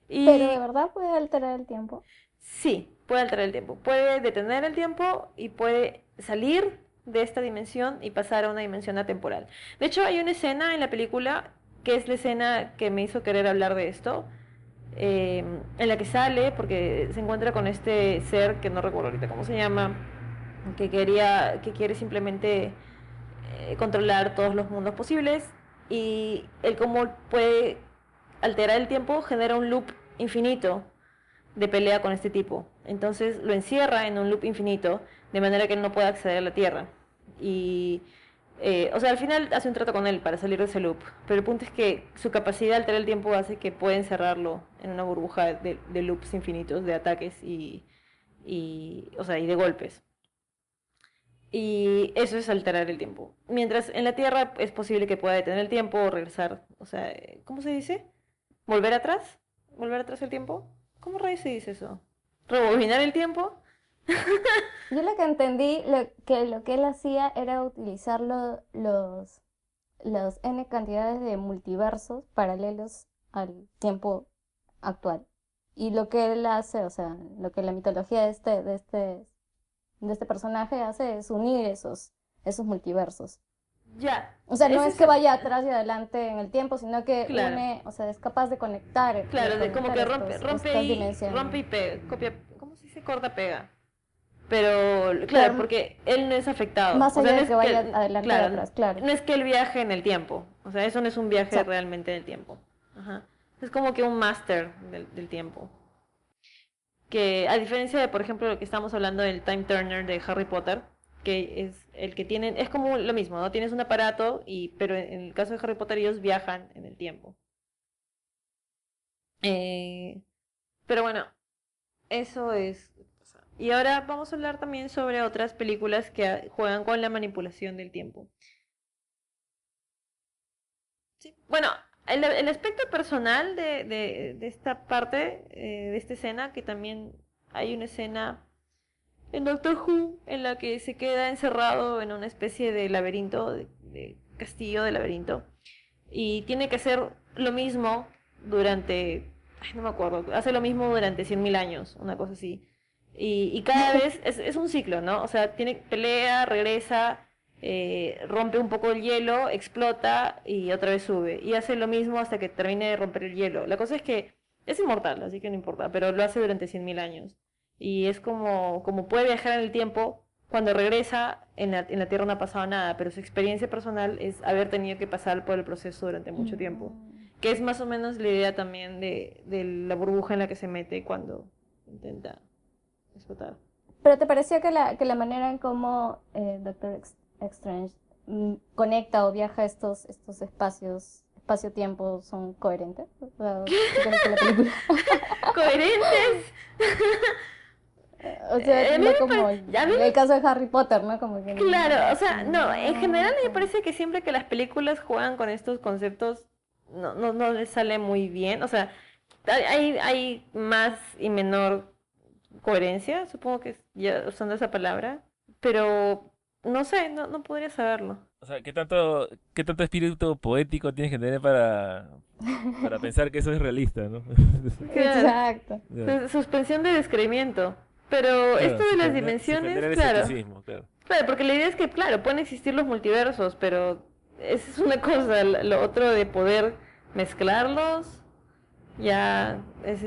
Pero de verdad puede alterar el tiempo. Sí, puede alterar el tiempo. Puede detener el tiempo y puede salir de esta dimensión y pasar a una dimensión atemporal. De hecho, hay una escena en la película que es la escena que me hizo querer hablar de esto, en la que sale, porque se encuentra con este ser que no recuerdo ahorita cómo se llama, que quiere simplemente controlar todos los mundos posibles, y él como puede alterar el tiempo genera un loop infinito de pelea con este tipo. Entonces lo encierra en un loop infinito, de manera que él no pueda acceder a la Tierra. Y o sea, al final hace un trato con él para salir de ese loop, pero el punto es que su capacidad de alterar el tiempo hace que pueda encerrarlo en una burbuja de loops infinitos, de ataques o sea, y de golpes. Y eso es alterar el tiempo. Mientras en la Tierra es posible que pueda detener el tiempo o regresar, o sea, ¿cómo se dice? ¿Volver atrás? ¿Volver atrás el tiempo? ¿Cómo rayos se dice eso? ¿Rebobinar el tiempo? Yo lo que entendí, lo que él hacía era utilizar los N cantidades de multiversos paralelos al tiempo actual. Y lo que él hace, o sea, lo que la mitología de este personaje hace es unir esos multiversos. Ya. O sea, no Ese es que vaya atrás y adelante en el tiempo, sino que Claro. une, o sea, es capaz de conectar. Claro, de como que conectar rompe estas y dimensiones. pega, copia, ¿cómo se dice? Corta, pega. Pero, claro, Claro, porque él no es afectado. más O sea, allá no de es que vaya adelante o claro, atrás, claro. no es que él viaje en el tiempo. O sea, eso no es un viaje Exacto. realmente en el tiempo. Ajá. Es como que un máster del tiempo. Que a diferencia de, por ejemplo, lo que estamos hablando del Time Turner de Harry Potter, que es el que tienen, es como lo mismo, ¿no? Tienes un aparato, pero en el caso de Harry Potter ellos viajan en el tiempo. Pero bueno, eso es. Y ahora vamos a hablar también sobre otras películas que juegan con la manipulación del tiempo. Sí. Bueno, el aspecto personal de esta parte, de esta escena, que también hay una escena en Doctor Who en la que se queda encerrado en una especie de laberinto, de castillo de laberinto, y tiene que hacer lo mismo durante, ay, no me acuerdo, hace lo mismo durante 100.000 años, una cosa así. Y cada vez es un ciclo, ¿no? O sea, pelea, regresa, rompe un poco el hielo, explota y otra vez sube. Y hace lo mismo hasta que termine de romper el hielo. La cosa es que es inmortal, así que no importa, pero lo hace durante 100.000 años. Y es como puede viajar en el tiempo, cuando regresa en la Tierra no ha pasado nada, pero su experiencia personal es haber tenido que pasar por el proceso durante mucho tiempo. Que es más o menos la idea también de la burbuja en la que se mete cuando intenta explotar. Pero ¿te pareció que la manera en cómo Strange conecta o viaja estos espacio-tiempo son coherentes? O sea, ¿tú crees que la película? ¿Coherentes? O sea, A mí no me como parece- a mí el caso de Harry Potter, ¿no? Como que Claro, o sea, no, en general me como- parece que siempre que las películas juegan con estos conceptos no les sale muy bien. O sea, hay más y menor coherencia, supongo que ya usando esa palabra, pero no sé, no podría saberlo. O sea, qué tanto espíritu poético tienes que tener para pensar que eso es realista, ¿no? Claro, Exacto. Ya. suspensión de descreimiento. Pero esto Claro, de las dimensiones, suspender el claro. escepticismo, claro. Claro, porque la idea es que, claro, pueden existir los multiversos, pero esa es una cosa, lo otro de poder mezclarlos, ya es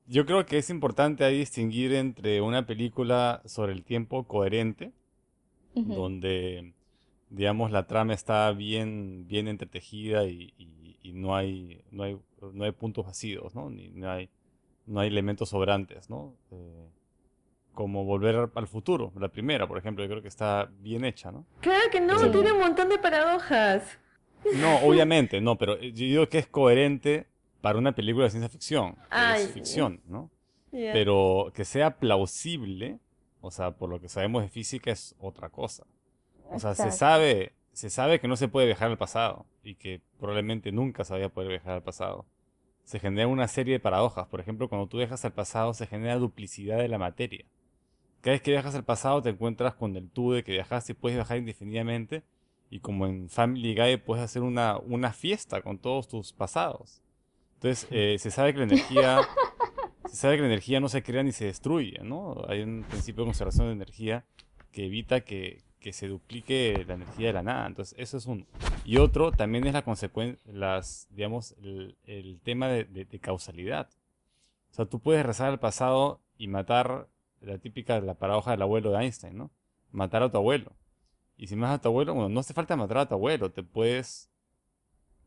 Yo creo que es importante ahí distinguir entre una película sobre el tiempo coherente, Ujú. donde, digamos, la trama está bien entretejida y no hay puntos vacíos, ¿no? No hay elementos sobrantes, ¿no? Como Volver al Futuro, la primera, por ejemplo, yo creo que está bien hecha, ¿no? Claro que no, Eh, tiene Sí. un montón de paradojas. no, obviamente, no, pero yo digo que es coherente para una película de ciencia ficción, que es Ay, ficción, ¿no? ya, Pero que sea plausible, o sea, por lo que sabemos de física es otra cosa. O sea, Exacto. se sabe que no se puede viajar al pasado y que probablemente nunca se vaya a poder viajar al pasado. Se genera una serie de paradojas. Por ejemplo, cuando tú viajas al pasado se genera duplicidad de la materia. Cada vez que viajas al pasado te encuentras con el tú de que viajaste y puedes viajar indefinidamente. Y como en Family Guy puedes hacer una fiesta con todos tus pasados. Entonces, se sabe que la energía no se crea ni se destruye, ¿no? Hay un principio de conservación de energía que evita que se duplique la energía de la nada. Entonces, eso es uno. Y otro también es la consecuencia, digamos, el tema de causalidad. O sea, tú puedes regresar al pasado y matar la paradoja del abuelo de Einstein, ¿no? Matar a tu abuelo. Y si matas a tu abuelo, bueno, no hace falta matar a tu abuelo,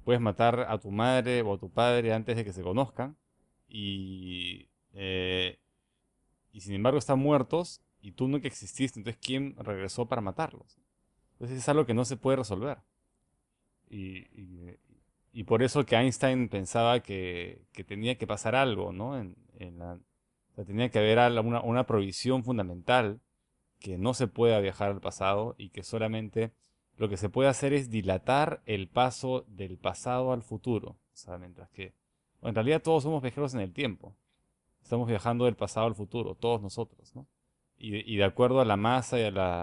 puedes matar a tu madre o a tu padre antes de que se conozcan y, eh, y sin embargo están muertos y tú nunca exististe, entonces ¿quién regresó para matarlos? Entonces es algo que no se puede resolver. Y, y- y por eso que Einstein pensaba que tenía que pasar algo, ¿no? O sea, tenía que haber una provisión fundamental que no se pueda viajar al pasado y que solamente lo que se puede hacer es dilatar el paso del pasado al futuro. O sea, mientras que en realidad todos somos viajeros en el tiempo. Estamos viajando del pasado al futuro, todos nosotros, ¿no? Y de acuerdo a la masa y a la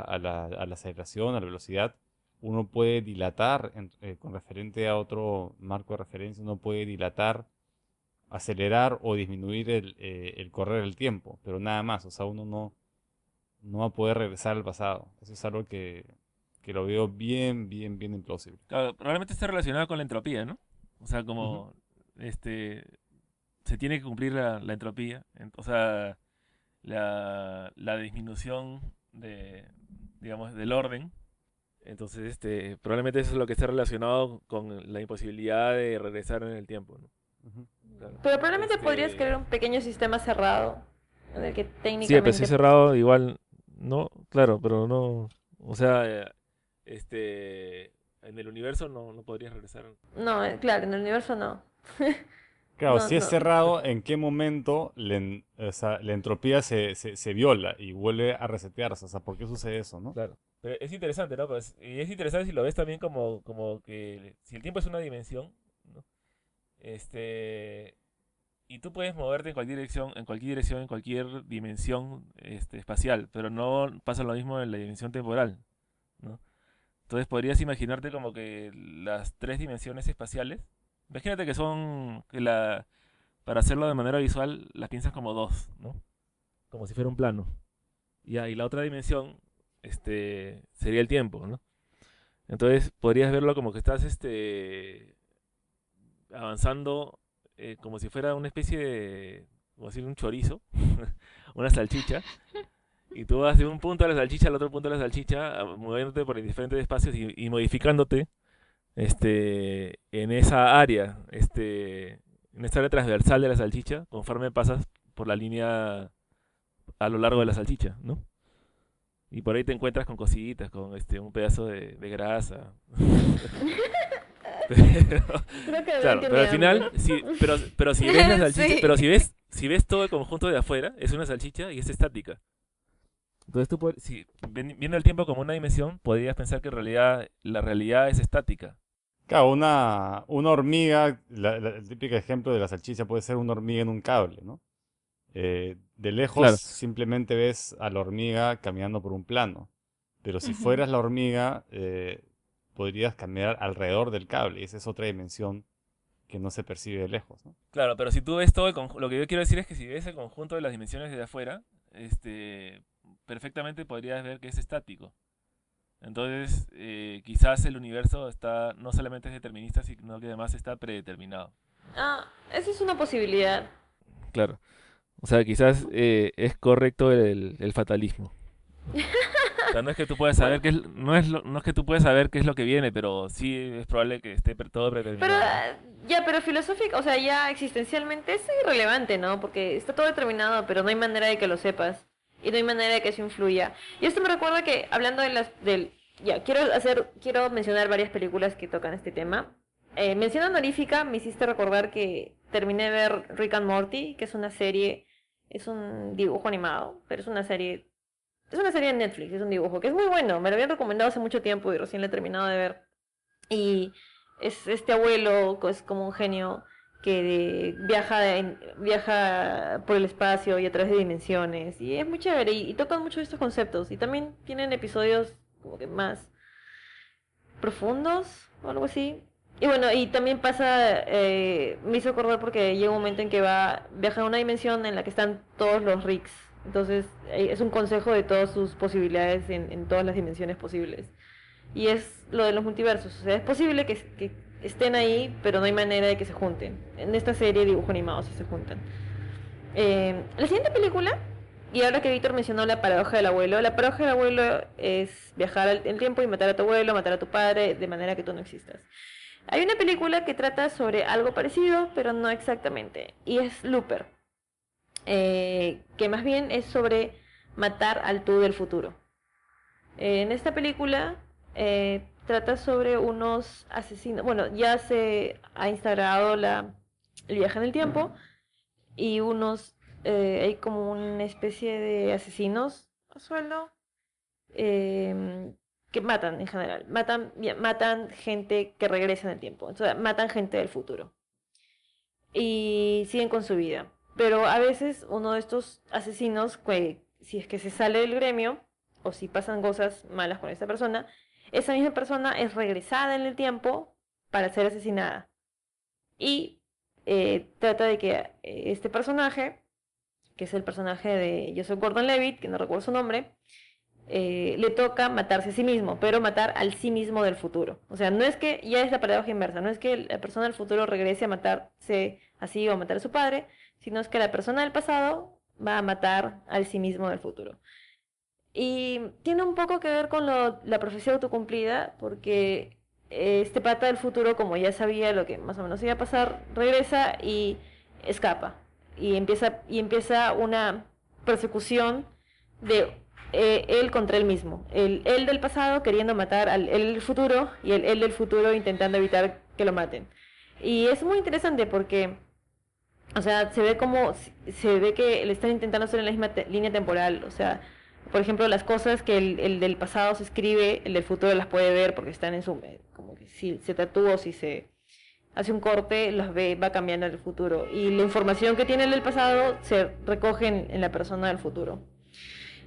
aceleración, a la velocidad, uno puede dilatar, con referente a otro marco de referencia, uno puede dilatar, acelerar o disminuir el correr del tiempo, pero nada más, o sea, uno no va a poder regresar al pasado. Eso es algo que lo veo bien implausible. Claro, probablemente esté relacionado con la entropía, ¿no? O sea, Ujú. como este se tiene que cumplir la entropía, o sea, la disminución de, digamos, del orden. Entonces, probablemente eso es lo que está relacionado con la imposibilidad de regresar en el tiempo, ¿no? Ujú. Claro. pero probablemente podrías crear un pequeño sistema cerrado en el que Sí, el PC técnicamente, cerrado igual, no, claro, pero no, o sea, en el universo no podrías regresar. no, claro, en el universo no. Claro, No, si es no. cerrado, ¿en qué momento o sea, la entropía se viola y vuelve a resetearse? O sea, ¿por qué sucede eso, no? Claro. Pero es interesante, ¿no? Pues, y es interesante si lo ves también como que si el tiempo es una dimensión, ¿no? Este, y tú puedes moverte en cualquier dimensión espacial, pero no pasa lo mismo en la dimensión temporal, ¿no? Entonces podrías imaginarte como que las tres dimensiones espaciales, imagínate que para hacerlo de manera visual, las piensas como dos, ¿no? Como si fuera un plano. Y la otra dimensión, sería el tiempo, ¿no? Entonces podrías verlo como que estás, avanzando, como si fuera una especie de, como decir, un chorizo, una salchicha, y tú vas de un punto de la salchicha al otro punto de la salchicha, moviéndote por diferentes espacios y modificándote, en esa área, en esta área transversal de la salchicha, conforme pasas por la línea a lo largo de la salchicha, ¿no? Y por ahí te encuentras con cositas, con un pedazo de grasa. Pero, Creo que Adrián claro, pero tiene al final, hambre. pero si ves la salchicha, Sí. si ves todo el conjunto de afuera, es una salchicha y es estática. Entonces si viendo el tiempo como una dimensión, podrías pensar que en realidad la realidad es estática. Claro, una hormiga, el típico ejemplo de la salchicha puede ser una hormiga en un cable, ¿no? De lejos Claro, simplemente ves a la hormiga caminando por un plano, pero si Ujú. fueras la hormiga, podrías caminar alrededor del cable. Y esa es otra dimensión que no se percibe de lejos, ¿no? Claro, pero si tú ves todo lo que yo quiero decir es que si ves el conjunto de las dimensiones desde afuera, perfectamente podrías ver que es estático. Entonces, quizás el universo no solamente es determinista, sino que además está predeterminado. Esa es una posibilidad. Claro. O sea, quizás es correcto el fatalismo. O sea, no es que tú puedas saber no es que tú puedas saber qué es lo que viene, pero sí es probable que esté todo Pero predeterminado, ¿no? pero filosófica, o sea, ya existencialmente es irrelevante, ¿no? Porque está todo determinado, pero no hay manera de que lo sepas y no hay manera de que eso influya. Y esto me recuerda que hablando quiero mencionar varias películas que tocan este tema. Mención honorífica, me hiciste recordar que terminé de ver Rick and Morty, que es una serie, es un dibujo animado, pero es una serie de Netflix, es un dibujo que es muy bueno, me lo habían recomendado hace mucho tiempo y recién lo he terminado de ver. Y es este abuelo, es como un genio que viaja por el espacio y a través de dimensiones. Y es muy chévere y tocan mucho estos conceptos. Y también tienen episodios como que más profundos o algo así. Y bueno, y también me hizo acordar porque llega un momento en que viaja a una dimensión en la que están todos los Ricks. Entonces es un consejo de todas sus posibilidades en todas las dimensiones posibles. Y es lo de los multiversos. O sea, es posible que estén ahí, pero no hay manera de que se junten. En esta serie de dibujo animado sí se juntan. La siguiente película, y ahora que Víctor mencionó la paradoja del abuelo, la paradoja del abuelo es viajar el tiempo y matar a tu abuelo, matar a tu padre, de manera que tú no existas. Hay una película que trata sobre algo parecido, pero no exactamente, y es Looper, que más bien es sobre matar al tú del futuro. En esta película trata sobre unos asesinos. Bueno, ya se ha instaurado el viaje en el tiempo y hay como una especie de asesinos a sueldo que matan en general. Matan gente que regresa en el tiempo. O sea, matan gente del futuro. Y siguen con su vida. Pero a veces uno de estos asesinos, si es que se sale del gremio, o si pasan cosas malas con esa misma persona es regresada en el tiempo para ser asesinada. Y trata de que este personaje, que es el personaje de Joseph Gordon-Levitt, que no recuerdo su nombre, le toca matarse a sí mismo, pero matar al sí mismo del futuro. O sea, no es que, ya es la paradoja inversa, no es que la persona del futuro regrese a matarse así o a matar a su padre, sino es que la persona del pasado va a matar al sí mismo del futuro. Y tiene un poco que ver con la profecía autocumplida, porque este pata del futuro, como ya sabía lo que más o menos iba a pasar, regresa y escapa. Y empieza una persecución de él contra él mismo. Él del pasado queriendo matar al él del futuro y el él del futuro intentando evitar que lo maten. Y es muy interesante porque, o sea, se ve que le están intentando hacer en la misma línea temporal. O sea, por ejemplo, las cosas que el del pasado se escribe, el del futuro las puede ver porque están como que si se tatúa o si se hace un corte, las ve, va cambiando en el futuro. Y la información que tiene el del pasado se recoge en la persona del futuro.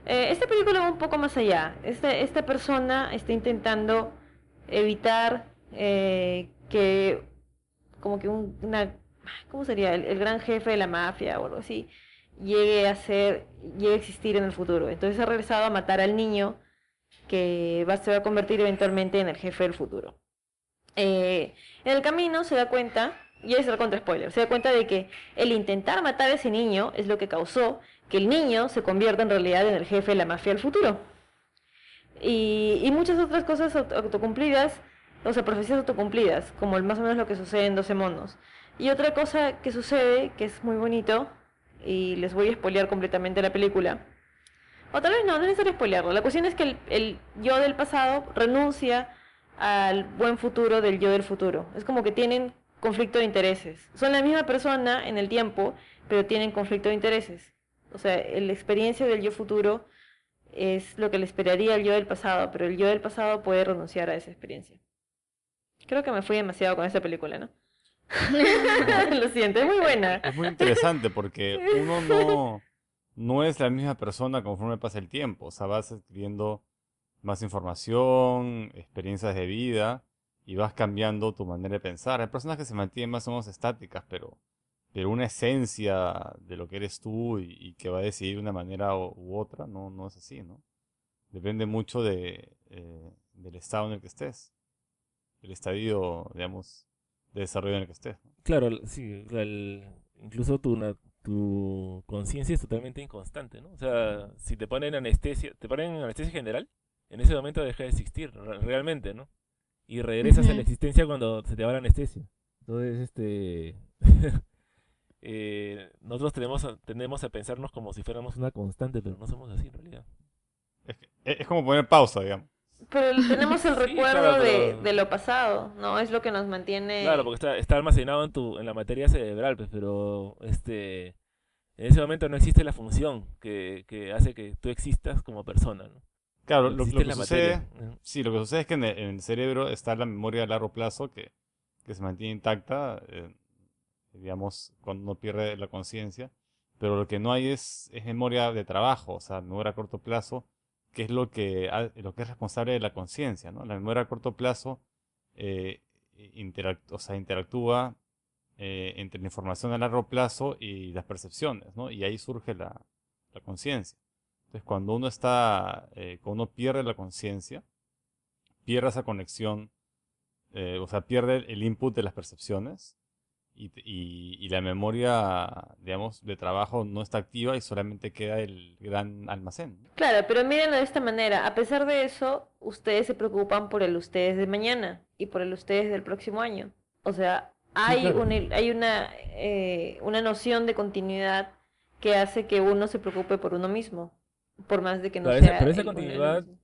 Esta película va un poco más allá. Esta persona está intentando evitar que como que ¿cómo sería? El gran jefe de la mafia o algo así llegue a existir en el futuro. Entonces ha regresado a matar al niño que se va a convertir eventualmente en el jefe del futuro. En el camino se da cuenta, y es el contra spoiler, se da cuenta de que el intentar matar a ese niño es lo que causó que el niño se convierta en realidad en el jefe de la mafia del futuro. Y muchas otras cosas autocumplidas, o sea, profecías autocumplidas, como más o menos lo que sucede en 12 monos. Y otra cosa que sucede, que es muy bonito, y les voy a spoilear completamente la película, o tal vez no es necesario spoilearlo. La cuestión es que el yo del pasado renuncia al buen futuro del yo del futuro. Es como que tienen conflicto de intereses. Son la misma persona en el tiempo, pero tienen conflicto de intereses. O sea, la experiencia del yo futuro es lo que le esperaría al yo del pasado, pero el yo del pasado puede renunciar a esa experiencia. Creo que me fui demasiado con esta película, ¿no? Lo siento, es muy buena. Es muy interesante porque uno no es la misma persona conforme pasa el tiempo. O sea, vas adquiriendo más información, experiencias de vida y vas cambiando tu manera de pensar. Hay personas que se mantienen más o menos estáticas, pero una esencia de lo que eres tú y que va a decidir de una manera u otra, no es así, ¿no? Depende mucho del estado en el que estés, el estadio, digamos, de desarrollo en el que estés, ¿no? Claro, sí, incluso tu conciencia es totalmente inconstante, ¿no? O sea, si te ponen anestesia general, en ese momento deja de existir, realmente, ¿no? Y regresas a la Ujú. existencia cuando se te va la anestesia. Entonces, nosotros tendemos a pensarnos como si fuéramos una constante, pero no somos así en realidad. Es como poner pausa, digamos. Pero tenemos el Sí, claro, recuerdo pero de lo pasado, ¿no? Es lo que nos claro, mantiene. porque está almacenado en la materia cerebral, pues, pero en ese momento no existe la función que hace que tú existas como persona, ¿no? Claro, Existe lo que la materia. sucede, sí, lo que sucede es que en el cerebro está la memoria a largo plazo que se mantiene intacta, digamos, cuando uno pierde la conciencia, pero lo que no hay es memoria de trabajo, o sea, memoria a corto plazo, que es lo que es responsable de la conciencia, ¿no? La memoria a corto plazo eh, o sea, interactúa entre la información a largo plazo y las percepciones, ¿no? Y ahí surge la conciencia. Entonces, cuando uno pierde la conciencia, pierde esa conexión, o sea, pierde el input de las percepciones y la memoria, digamos, de trabajo no está activa y solamente queda el gran almacén, ¿no? Claro, pero mírenlo de esta manera. A pesar de eso, ustedes se preocupan por el ustedes de mañana y por el ustedes del próximo año. O sea, Sí, claro. hay una noción de continuidad que hace que uno se preocupe por uno mismo, por más de que no Claro, sea pero esa uno el continuidad, mismo.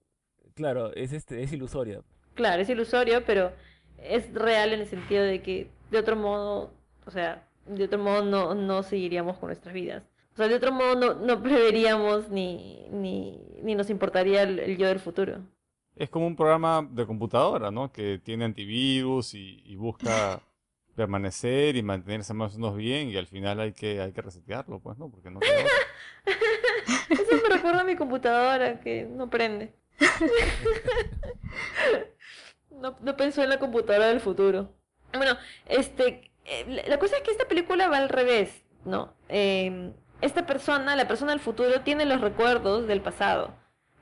claro, es ilusoria. Claro, es ilusorio, pero es real en el sentido de que de otro modo, o sea, de otro modo no seguiríamos con nuestras vidas. O sea, de otro modo no preveríamos ni nos importaría el yo del futuro. Es como un programa de computadora, ¿no? Que tiene antivirus y busca permanecer y mantenerse más o menos bien y al final hay que resetearlo, pues, ¿no? Porque no queda otra. Eso me recuerda a mi computadora que no prende. No pensó en la computadora del futuro. Bueno, la cosa es que esta película va al revés, ¿no? Esta persona, la persona del futuro, tiene los recuerdos del pasado,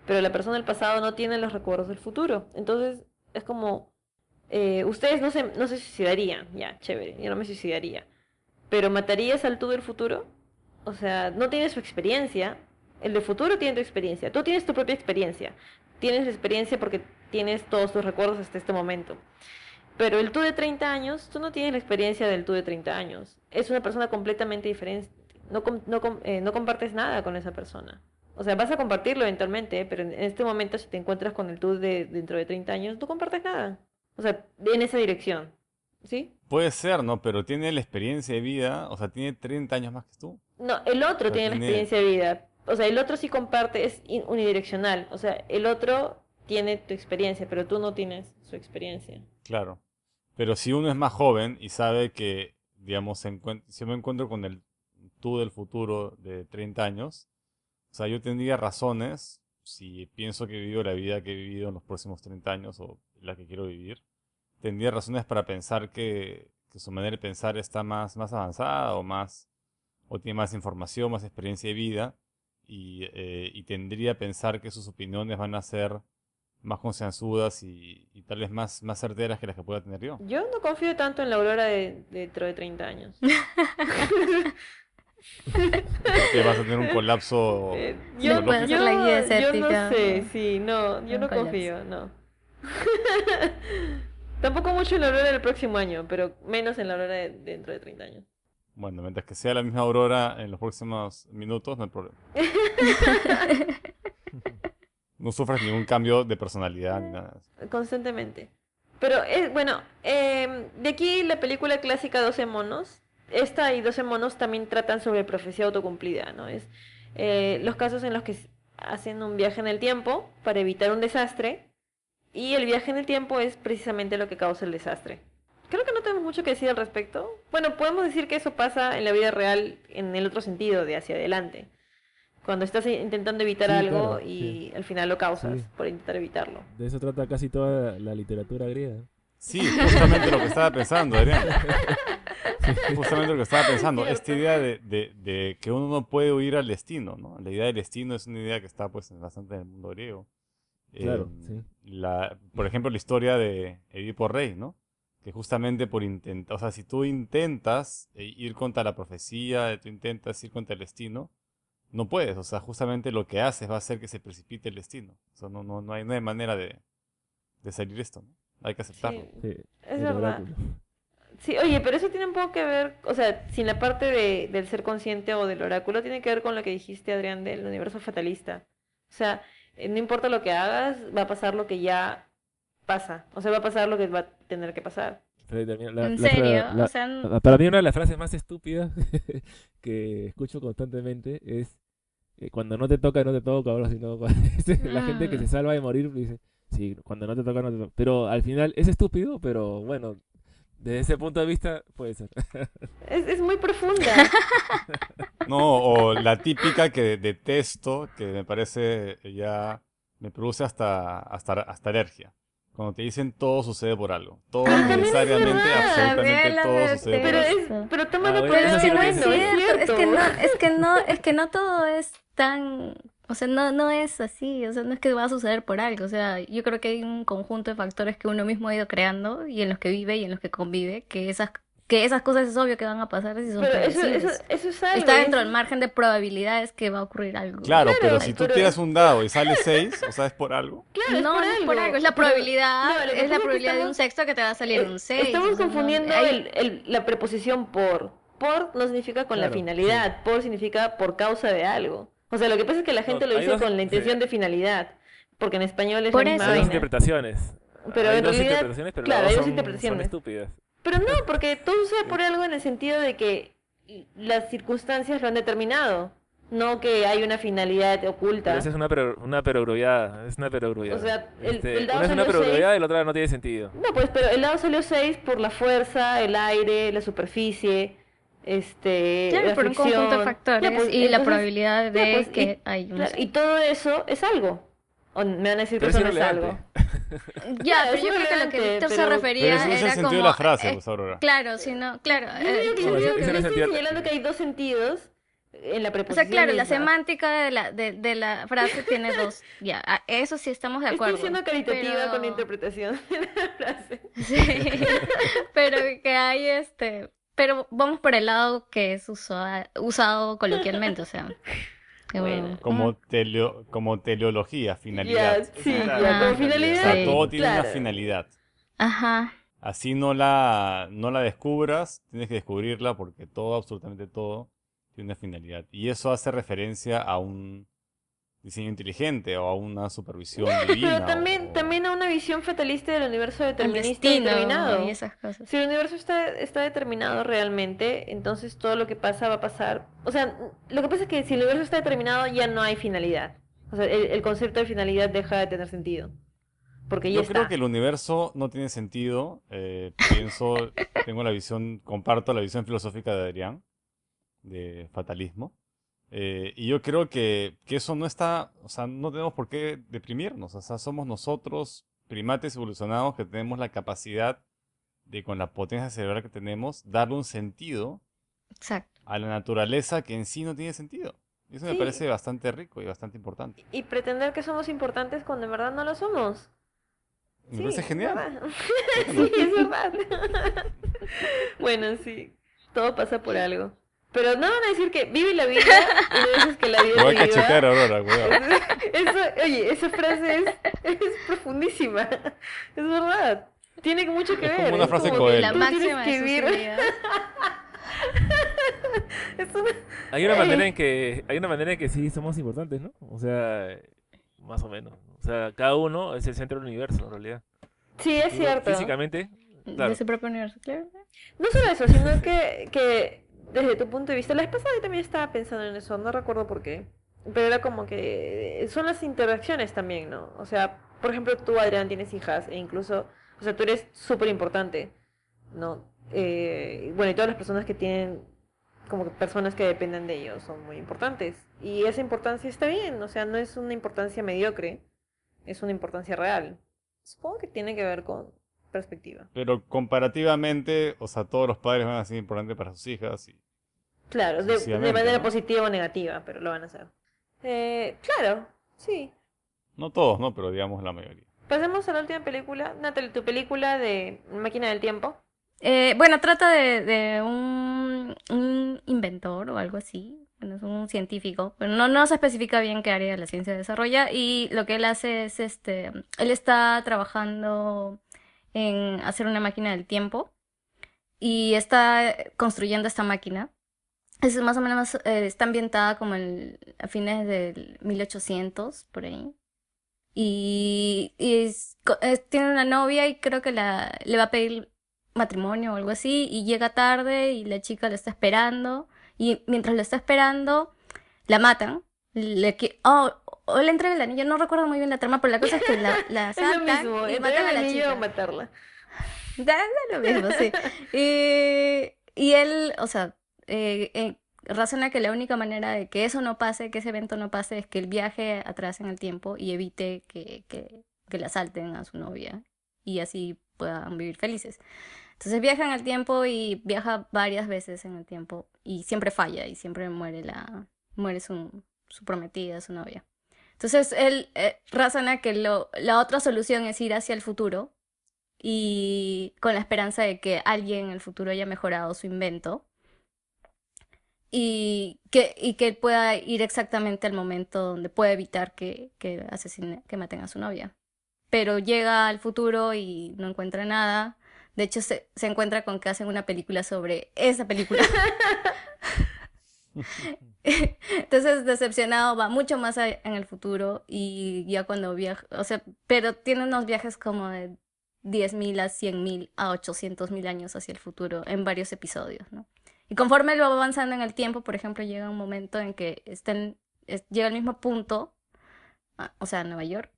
pero la persona del pasado no tiene los recuerdos del futuro. Entonces, es como, ustedes no se suicidarían, ya, chévere, yo no me suicidaría, pero ¿matarías al tú del futuro? O sea, no tienes su experiencia, el del futuro tiene tu experiencia, tú tienes tu propia experiencia, tienes la experiencia porque tienes todos tus recuerdos hasta este momento. Pero el tú de 30 años, tú no tienes la experiencia del tú de 30 años. Es una persona completamente diferente. No compartes nada con esa persona. O sea, vas a compartirlo eventualmente, pero en este momento si te encuentras con el tú de dentro de 30 años, no compartes nada. O sea, en esa dirección. ¿Sí? Puede ser, ¿no? Pero tiene la experiencia de vida, o sea, tiene 30 años más que tú. No, el O otro sea, tiene la tiene, experiencia de vida. O sea, el otro sí comparte, es unidireccional. O sea, el otro tiene tu experiencia, pero tú no tienes su experiencia. claro. Pero si uno es más joven y sabe que, digamos, si me encuentro con el tú del futuro de 30 años, o sea, yo tendría razones, si pienso que he vivido la vida que he vivido en los próximos 30 años o la que quiero vivir, tendría razones para pensar que su manera de pensar está más avanzada o tiene más información, más experiencia de vida, y tendría a pensar que sus opiniones van a ser más concienzudas y tal vez más certeras que las que pueda tener yo. Yo no confío tanto en la Aurora de dentro de 30 años. Porque vas a tener un colapso Le Yo, puede psicológico. hacer la guía yo no escéptica sé, sí, no, yo un no colapso. confío, no. Tampoco mucho en la Aurora del próximo año, pero menos en la Aurora de dentro de 30 años. Bueno, mientras que sea la misma aurora en los próximos minutos, no hay problema. No sufres ningún cambio de personalidad ni nada de eso. Constantemente. Pero es, bueno, de aquí la película clásica 12 monos. Esta y 12 monos también tratan sobre profecía autocumplida, ¿no? Es los casos en los que hacen un viaje en el tiempo para evitar un desastre y el viaje en el tiempo es precisamente lo que causa el desastre. Creo que no tenemos mucho que decir al respecto. Bueno, podemos decir que eso pasa en la vida real en el otro sentido, de hacia adelante. Cuando estás intentando evitar Sí, algo claro, sí, y al final lo causas sí. por intentar evitarlo. De eso trata casi toda la literatura griega. Sí, justamente lo que estaba pensando, Adrián. Sí, Justamente lo que estaba Es pensando. Esta cierto. idea de que uno no puede huir al destino, ¿no? La idea del destino es una idea que está pues bastante en el mundo griego. claro, sí. Por ejemplo, la historia de Edipo Rey, ¿no? Que justamente por intentar, o sea, si tú intentas ir contra la profecía, tú intentas ir contra el destino, no puedes, o sea, justamente lo que haces va a hacer que se precipite el destino. O sea, no hay manera de salir esto, ¿no? Hay que aceptarlo. Sí, Sí, es el verdad. oráculo. Sí, oye, pero eso tiene un poco que ver, o sea, sin la parte del ser consciente o del oráculo, tiene que ver con lo que dijiste, Adrián, del universo fatalista. O sea, no importa lo que hagas, va a pasar lo que ya pasa. O sea, va a pasar lo que va a tener que pasar. Pero también En serio, o sea, para mí una de las frases más estúpidas que escucho constantemente es cuando no te toca, no te toca, ahora sí no. La gente que se mm, salva de morir dice, sí, cuando no te toca, no te toca. Pero al final es estúpido, pero bueno, desde ese punto de vista puede ser. Es muy profunda. No, o la típica que detesto, que me parece ya, me produce hasta alergia. Cuando te dicen todo sucede por algo. Todo Pero también es necesariamente, verdad. absolutamente También lo todo sucede por algo. detesto. Pero Ah, tómalo por bueno, el Pero eso es sí que lado no no tiene es bueno, es sentido. cierto, cierto. es que no todo es tan, o sea, no es así, o sea, no es que va a suceder por algo, o sea, yo creo que hay un conjunto de factores que uno mismo ha ido creando y en los que vive y en los que convive, que esas cosas es obvio que van a pasar si son Pero eso, predecibles. eso es algo. Está Y dentro eso, del margen de probabilidades que va a ocurrir algo. Claro, pero claro, si tú pero tiras un dado y sale 6, o sea, es por algo. claro, es No, por no es por algo, algo. es la Pero, probabilidad, no, lo que es la pasa es que probabilidad de un sexto que te va a salir un 6, o estamos sea, no, confundiendo hay, la preposición por. Por no significa con la Claro, sí. finalidad, por significa por causa de algo. O sea, lo que pasa es que la No, gente lo hay dice dos, con la sí, intención de finalidad, porque en español es la por misma hay eso. dos vaina. interpretaciones. Pero Hay en dos realidad, interpretaciones, pero las claro, dos hay dos son interpretaciones. estúpidas. Pero no, porque todo sucede Sí. por algo en el sentido de que las circunstancias lo han determinado, no que hay una finalidad Pero esa oculta. es una perogrullada, es una O perogrullada. sea, el dado Una es una salió 6. perogrullada y la otra no tiene sentido. No, pues, pero el dado salió 6 por la fuerza, el aire, la superficie, Claro, la por un conjunto de fricción. Ya, factores pues, y la entonces, probabilidad ya, de pues, que hay un claro, y 6. todo eso es algo. O me van a decir que Pero es eso no es irrelevante. algo. Ya, Claro, pero es yo creo que lo que irrelevante, Víctor se Pero ese no refería es el era sentido de como, la frase, pues, Aurora. claro, si no, claro, Yo No, digo ese no es el estoy sentido. señalando que hay dos sentidos en la o sea, preposición claro, la misma. semántica de la frase tiene dos, ya, eso sí estamos de Estoy acuerdo, siendo caritativa con la pero, interpretación de la frase. sí, pero que hay pero vamos por el lado que es usado coloquialmente, o sea, Bueno. Como teleología, finalidad. Ya, Esa es sí, ya, la como Ajá, finalidad. O sea, finalidad, todo sí, tiene una claro. finalidad. ajá, Así no la descubras, tienes que descubrirla porque todo, absolutamente todo, tiene una finalidad. Y eso hace referencia a un diseño inteligente o a una supervisión Pero divina también a una visión fatalista del universo al determinista y destino y determinado. esas cosas. Si el universo está determinado realmente, entonces todo lo que pasa va a pasar. O sea, lo que pasa es que si el universo está determinado ya no hay finalidad. O sea, el concepto de finalidad deja de tener sentido. Porque ya Yo creo está. que el universo no tiene sentido. Comparto la visión filosófica de Adrián, de fatalismo. Y yo creo que eso no está, o sea, no tenemos por qué deprimirnos. O sea, somos nosotros, primates evolucionados, que tenemos la capacidad de, con la potencia cerebral que tenemos, darle un sentido Exacto. a la naturaleza que en sí no tiene sentido. Y eso me Sí, parece bastante rico y bastante importante. y pretender que somos importantes cuando en verdad no lo somos. Me Sí, parece es genial. verdad. ¿Por qué no? Sí, es verdad. Bueno, sí, todo pasa por algo. Pero no van a decir que vive la vida y no dices que la vida Me voy a es cachetear viva. Aurora, cuidado. Oye, esa frase es profundísima. Es verdad. Tiene mucho que Es como ver. una Es frase como que La Coelho. tú tienes máxima que de sus vivir. ideas. Es una- Hay una manera en que sí somos importantes, ¿no? O sea, más o menos. O sea, cada uno es el centro del universo, en realidad. Sí, es Uno cierto. físicamente, De claro. su propio universo, claro. No solo eso, sino que desde tu punto de vista, la vez pasada yo también estaba pensando en eso, no recuerdo por qué, pero era como que son las interacciones también, ¿no? O sea, por ejemplo, tú, Adrián, tienes hijas e incluso, o sea, tú eres súper importante, ¿no? Bueno, y todas las personas que tienen como que personas que dependen de ellos son muy importantes. Y esa importancia está bien, o sea, no es una importancia mediocre, es una importancia real. Supongo que tiene que ver con perspectiva. Pero comparativamente, o sea, todos los padres van a ser importantes para sus hijas y Claro, de sucesivamente, manera ¿no? positiva o negativa, pero lo van a hacer. Claro, sí. No todos, ¿no? Pero digamos la mayoría. Pasemos a la última película. Natalie, tu película de Máquina del Tiempo. Bueno, trata de un inventor o algo así. Bueno, es un científico, pero no se especifica bien qué área de la ciencia desarrolla. Y lo que él hace es, él está trabajando en hacer una máquina del tiempo y está construyendo esta máquina. Es más o menos, está ambientada como a fines del 1800, por ahí. Tiene una novia y creo que le va a pedir matrimonio o algo así, y llega tarde y la chica lo está esperando, y mientras lo está esperando, la matan. O le entrega el anillo, no recuerdo muy bien la trama, pero la cosa es que la Es lo asaltan mismo, y entregar matan a el la anillo o chica. matarla. Da lo mismo, sí. Y él, o sea, razona que la única manera de que eso no pase, que ese evento no pase, es que él viaje atrás en el tiempo y evite que le asalten a su novia y así puedan vivir felices. Entonces viaja en el tiempo y viaja varias veces en el tiempo y siempre falla y siempre muere su prometida, su novia. Entonces él razona que la otra solución es ir hacia el futuro y con la esperanza de que alguien en el futuro haya mejorado su invento y que él pueda ir exactamente al momento donde puede evitar que maten a su novia. Pero llega al futuro y no encuentra nada. De hecho, se encuentra con que hacen una película sobre esa película. Entonces, decepcionado, va mucho más en el futuro y ya cuando viaja, o sea, pero tiene unos viajes como de 10.000 a 100.000 a 800.000 años hacia el futuro en varios episodios, ¿no? Y conforme lo va avanzando en el tiempo, por ejemplo, llega un momento en que llega al mismo punto, o sea, Nueva York,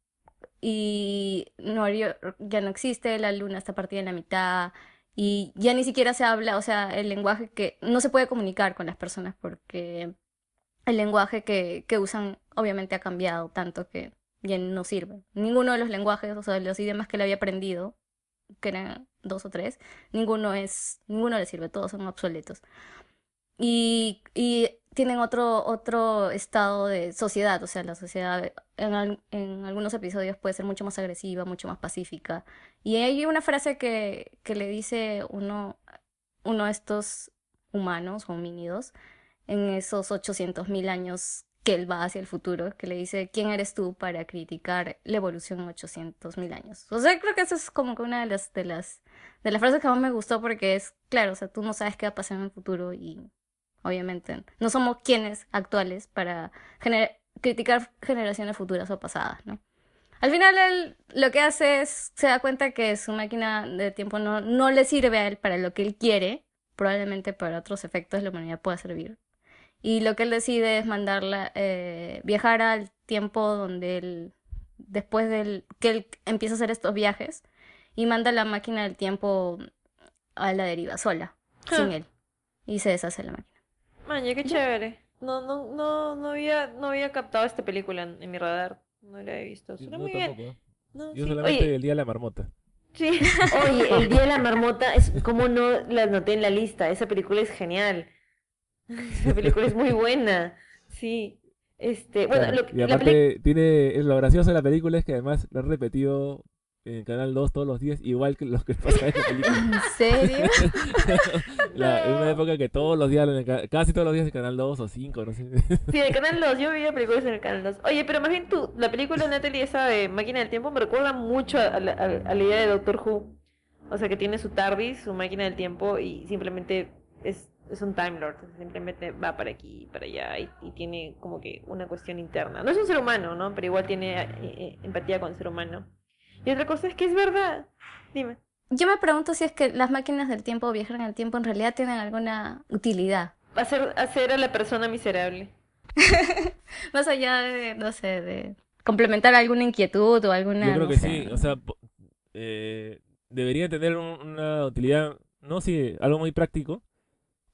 y Nueva York ya no existe, la luna está partida en la mitad y ya ni siquiera se habla, o sea, el lenguaje que no se puede comunicar con las personas porque el lenguaje que usan obviamente ha cambiado tanto que ya no sirve. Ninguno de los lenguajes, o sea, los idiomas que él había aprendido, que eran 2 o 3, ninguno le sirve, todos son obsoletos. Y tienen otro estado de sociedad, o sea, la sociedad en algunos episodios puede ser mucho más agresiva, mucho más pacífica. Y hay una frase que le dice uno de estos humanos o homínidos en esos 800.000 años que él va hacia el futuro, que le dice, ¿quién eres tú para criticar la evolución en 800.000 años? O sea, creo que eso es como que una de las frases que más me gustó porque es, claro, o sea, tú no sabes qué va a pasar en el futuro y obviamente no somos quienes actuales para criticar generaciones futuras o pasadas, ¿no? Al final él lo que hace es, se da cuenta que su máquina de tiempo no le sirve a él para lo que él quiere, probablemente para otros efectos la humanidad pueda servir. Y lo que él decide es viajar al tiempo donde después que él empieza a hacer estos viajes, y manda la máquina del tiempo a la deriva sola, sin él, y se deshace la máquina. Maña, qué chévere. No había captado esta película en mi radar. No la he visto. Suena Yo muy bien. tampoco. No, Yo sí. solamente Oye, el día de la marmota. sí. Oye, El Día de la Marmota es como no la anoté en la lista. Esa película es genial. Esa película es muy buena. Sí. Bueno, Claro. Y la película. aparte, lo gracioso de la película es que además lo han repetido en Canal 2 todos los días, igual que los que pasan en la película. ¿En serio? En una No. época que todos los días, casi todos los días en Canal 2 o 5 no sé. Sí, en el Canal 2, yo veía películas en el Canal 2. Oye, pero más bien la película de Natalie, esa de Máquina del Tiempo, me recuerda mucho a la idea de Doctor Who. O sea, que tiene su TARDIS, su máquina del tiempo, y simplemente es un Time Lord. Simplemente va para aquí y para allá, y tiene como que una cuestión interna. No es un ser humano, ¿no? Pero igual tiene empatía con el ser humano. Y otra cosa es que es verdad. Dime. Yo me pregunto si es que las máquinas del tiempo o viajar en el tiempo en realidad tienen alguna utilidad. Hacer a la persona miserable. Más allá de, no sé, de complementar alguna inquietud o Yo alguna, creo no que sí, sé. o sea, debería tener una utilidad, no sí, algo muy práctico,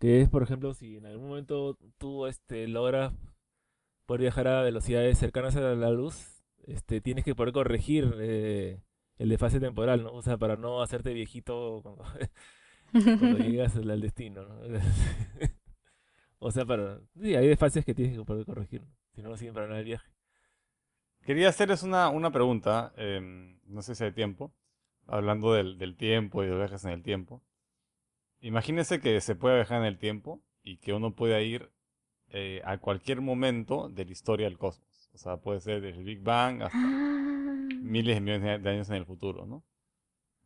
que es, por ejemplo, si en algún momento tú logras poder viajar a velocidades cercanas a la luz, tienes que poder corregir el desfase temporal, ¿no? O sea, para no hacerte viejito cuando llegas al destino, ¿no? O sea, sí, hay desfases que tienes que poder corregir, ¿no? Si no, no sirven para nada el viaje. Quería hacerles una pregunta, no sé si hay tiempo, hablando del tiempo y de viajes en el tiempo. Imagínense que se puede viajar en el tiempo y que uno pueda ir a cualquier momento de la historia del cosmos. O sea, puede ser desde el Big Bang hasta Ah, miles de millones de años en el futuro, ¿no?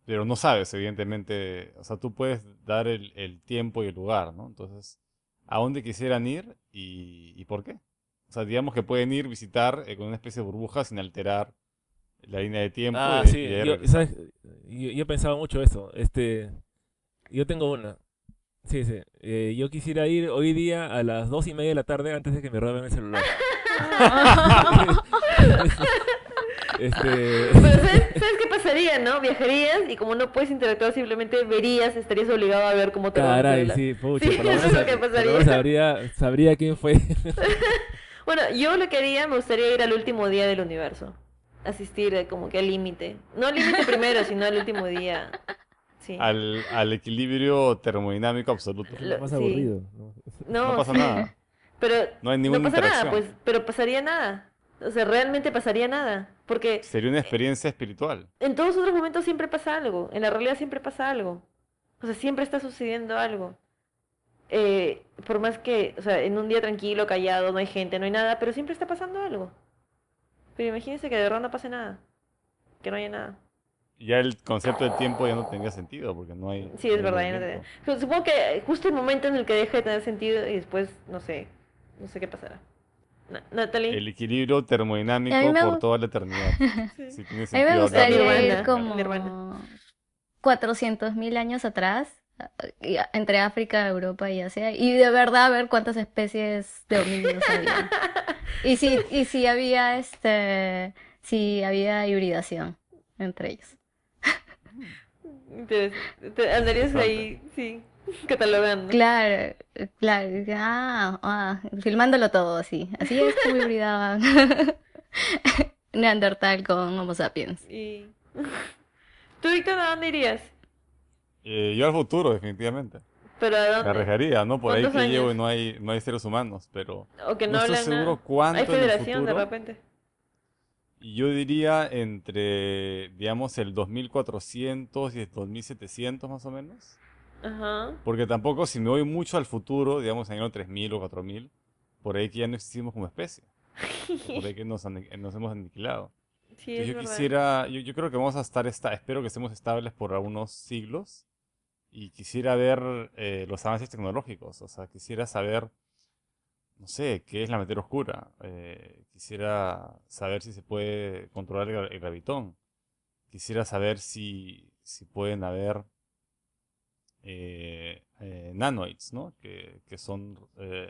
Pero no sabes, evidentemente, o sea, tú puedes dar el tiempo y el lugar, ¿no? Entonces, ¿a dónde quisieran ir y por qué? O sea, digamos que pueden ir, visitar con una especie de burbuja sin alterar la línea de tiempo Ah, y de sí, ahí regresar. ¿sabes? Yo pensaba mucho eso. Yo tengo una. Sí, sí. Yo quisiera ir hoy día a las 2:30 de la tarde antes de que me roben el celular. Este, Pero ¿sabes qué pasaría, no? Viajarías y como no puedes interactuar, simplemente verías, estarías obligado a ver cómo te roban el caray, celular. sí, pucha, Sí, por lo eso menos, es lo que por lo pasaría. menos sabría quién fue. Bueno, yo lo que haría, me gustaría ir al último día del universo. Asistir como que al límite. No al límite primero, sino al último día. Sí. Al equilibrio termodinámico absoluto. Es lo más Sí. aburrido, ¿no? No No, pasa sí. nada, Pero no hay no ninguna pasa nada, interacción. pues, pero pasaría nada. O sea, realmente pasaría nada. Porque Sería una experiencia espiritual. en todos otros momentos siempre pasa algo. En la realidad siempre pasa algo. O sea, siempre está sucediendo algo. Por más que, o sea, en un día tranquilo, callado, no hay gente, no hay nada, pero siempre está pasando algo. Pero imagínense que de verdad no pase nada. Que no haya nada. Ya el concepto del tiempo ya no tendría sentido porque Sí, no es hay verdad, ya no te... movimiento. Pero supongo que justo el momento en el que deja de tener sentido y después, no sé qué pasará. Natalie. El equilibrio a mí termodinámico me, por gu- toda la eternidad. Sí. Si tiene a mí me sentido hablar gustaría ir Nirvana, de Nirvana. como 400.000 años atrás, entre África, Europa y Asia, y de verdad ver cuántas especies de homínidos había. Y si había si había hibridación entre ellos. Entonces, andarías interesante. ahí, sí, catalogando. Claro, claro. Filmándolo todo así. Así es como hibridaban Neandertal con Homo sapiens. Y... ¿Tú, Víctor, a dónde irías? Yo al futuro, definitivamente. ¿Pero a Me dónde? arriesgaría, ¿no? Por ahí ¿Cuántos que años? llego y no hay seres humanos, pero O que no no estoy hablan nada. seguro Hay cuánto en el federación de futuro. repente. Y yo diría entre, digamos, el 2400 y el 2700 más o menos. Ajá. Porque tampoco si me voy mucho al futuro, digamos, en el año 3000 o 4000, por ahí que ya no existimos como especie. O por ahí que nos hemos aniquilado. Sí, Entonces es yo verdad. quisiera, yo creo que vamos a estar, espero que estemos estables por algunos siglos y quisiera ver los avances tecnológicos, o sea, quisiera saber, no sé, qué es la materia oscura, quisiera saber si se puede controlar el gravitón, quisiera saber si pueden haber nanoids, ¿no? Que son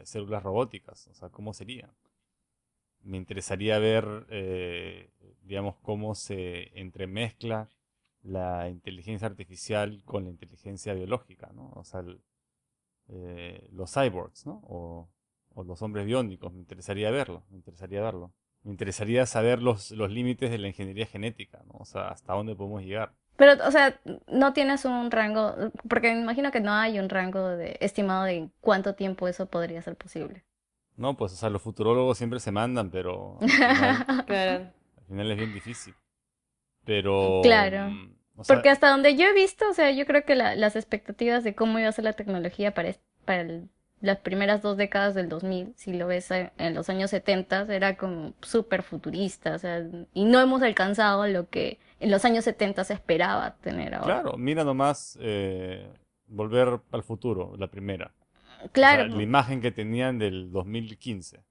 células robóticas, o sea, ¿cómo serían? Me interesaría ver, digamos, cómo se entremezcla la inteligencia artificial con la inteligencia biológica, ¿no? O sea, los cyborgs, ¿no? O los hombres biónicos, me interesaría verlo, me interesaría verlo. Me interesaría saber los límites de la ingeniería genética, ¿no? O sea, hasta dónde podemos llegar. Pero, o sea, no tienes un rango, porque me imagino que no hay un rango estimado de cuánto tiempo eso podría ser posible. No, pues, o sea, los futurólogos siempre se mandan, pero Claro. al final es bien difícil. Pero, Claro. o sea, Porque hasta donde yo he visto, o sea, yo creo que las expectativas de cómo iba a ser la tecnología para las primeras 2 décadas del 2000, si lo ves en los años 70, era como súper futurista, o sea, y no hemos alcanzado lo que en los años 70 se esperaba tener ahora. claro, mira nomás Volver al futuro, la primera. O sea, la Claro, imagen que tenían del 2015, claro,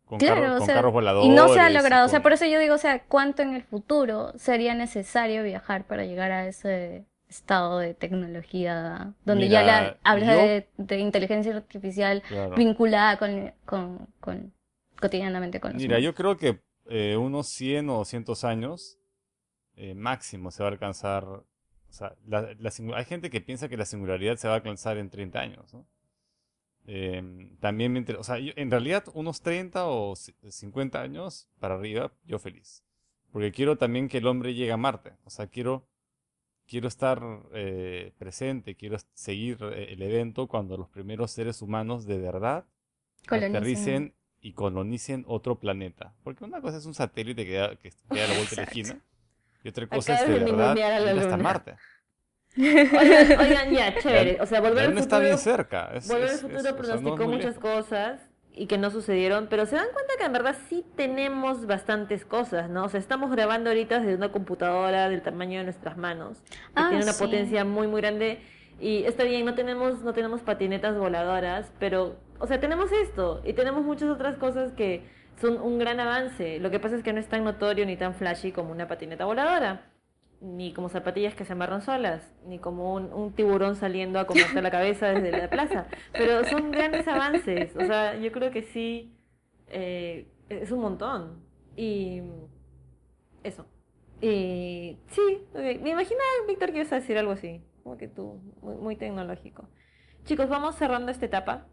o con sea, carros y no se ha voladores y logrado, o sea, por con... eso yo digo, o sea, ¿cuánto en el futuro sería necesario viajar para llegar a ese estado de tecnología donde ya Mira, hablas yo, de inteligencia artificial claro, vinculada cotidianamente con los mira, yo humanos? creo que unos 100 o 200 años máximo se va a alcanzar. O sea, hay gente que piensa que la singularidad se va a alcanzar en 30 años, ¿no? También o sea, en realidad unos 30 o 50 años para arriba, yo feliz. Porque quiero también que el hombre llegue a Marte. O sea, quiero estar presente, quiero seguir el evento cuando los primeros seres humanos de verdad Colonicen. aterricen y colonicen otro planeta. Porque una cosa es un satélite que da la vuelta a la Exacto. esquina y otra cosa es Acabas de de verdad ningunear a la ir hasta luna. Marte. Oigan, ya, La, chévere. O sea, la luna está bien cerca, Volver al Futuro o sea, no es pronosticó muy muchas lejos. cosas y que no sucedieron, pero se dan cuenta que en verdad sí tenemos bastantes cosas, ¿no? O sea, estamos grabando ahorita desde una computadora del tamaño de nuestras manos, que Ah, tiene una sí. potencia muy, muy grande. Y está bien, no tenemos patinetas voladoras, pero, o sea, tenemos esto y tenemos muchas otras cosas que son un gran avance. Lo que pasa es que no es tan notorio ni tan flashy como una patineta voladora, ni como zapatillas que se amarran solas, ni como un tiburón saliendo a comerte la cabeza desde la plaza. Pero son grandes avances, o sea, yo creo que sí, es un montón. Y eso. Y sí, me imagino, Víctor, que ibas a decir algo así, como que tú, muy, muy tecnológico. Chicos, vamos cerrando esta etapa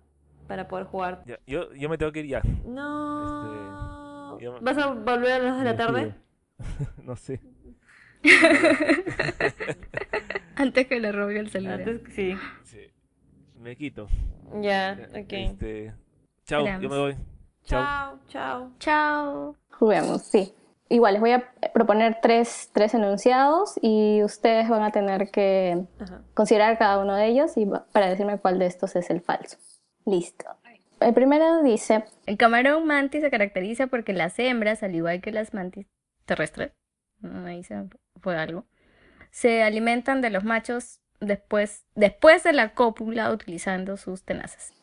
para poder jugar. Ya, yo me tengo que ir ya. Este, No. yo ¿Vas a volver a las de me la tarde? despido. No sé. Ojalá. Antes que le robe el celular. Antes, sí. Sí, me quito. Ya, Ya, ok. chao, yo me Esperamos. voy. Chao. Chao, chao. Chao. Juguemos, sí. Igual, les voy a proponer tres enunciados y ustedes van a tener que Ajá. considerar cada uno de ellos para decirme cuál de estos es el falso. Listo. El primero dice, El camarón mantis se caracteriza porque las hembras, al igual que las mantis terrestres, ahí se fue algo, se alimentan de los machos después de la cópula utilizando sus tenazas.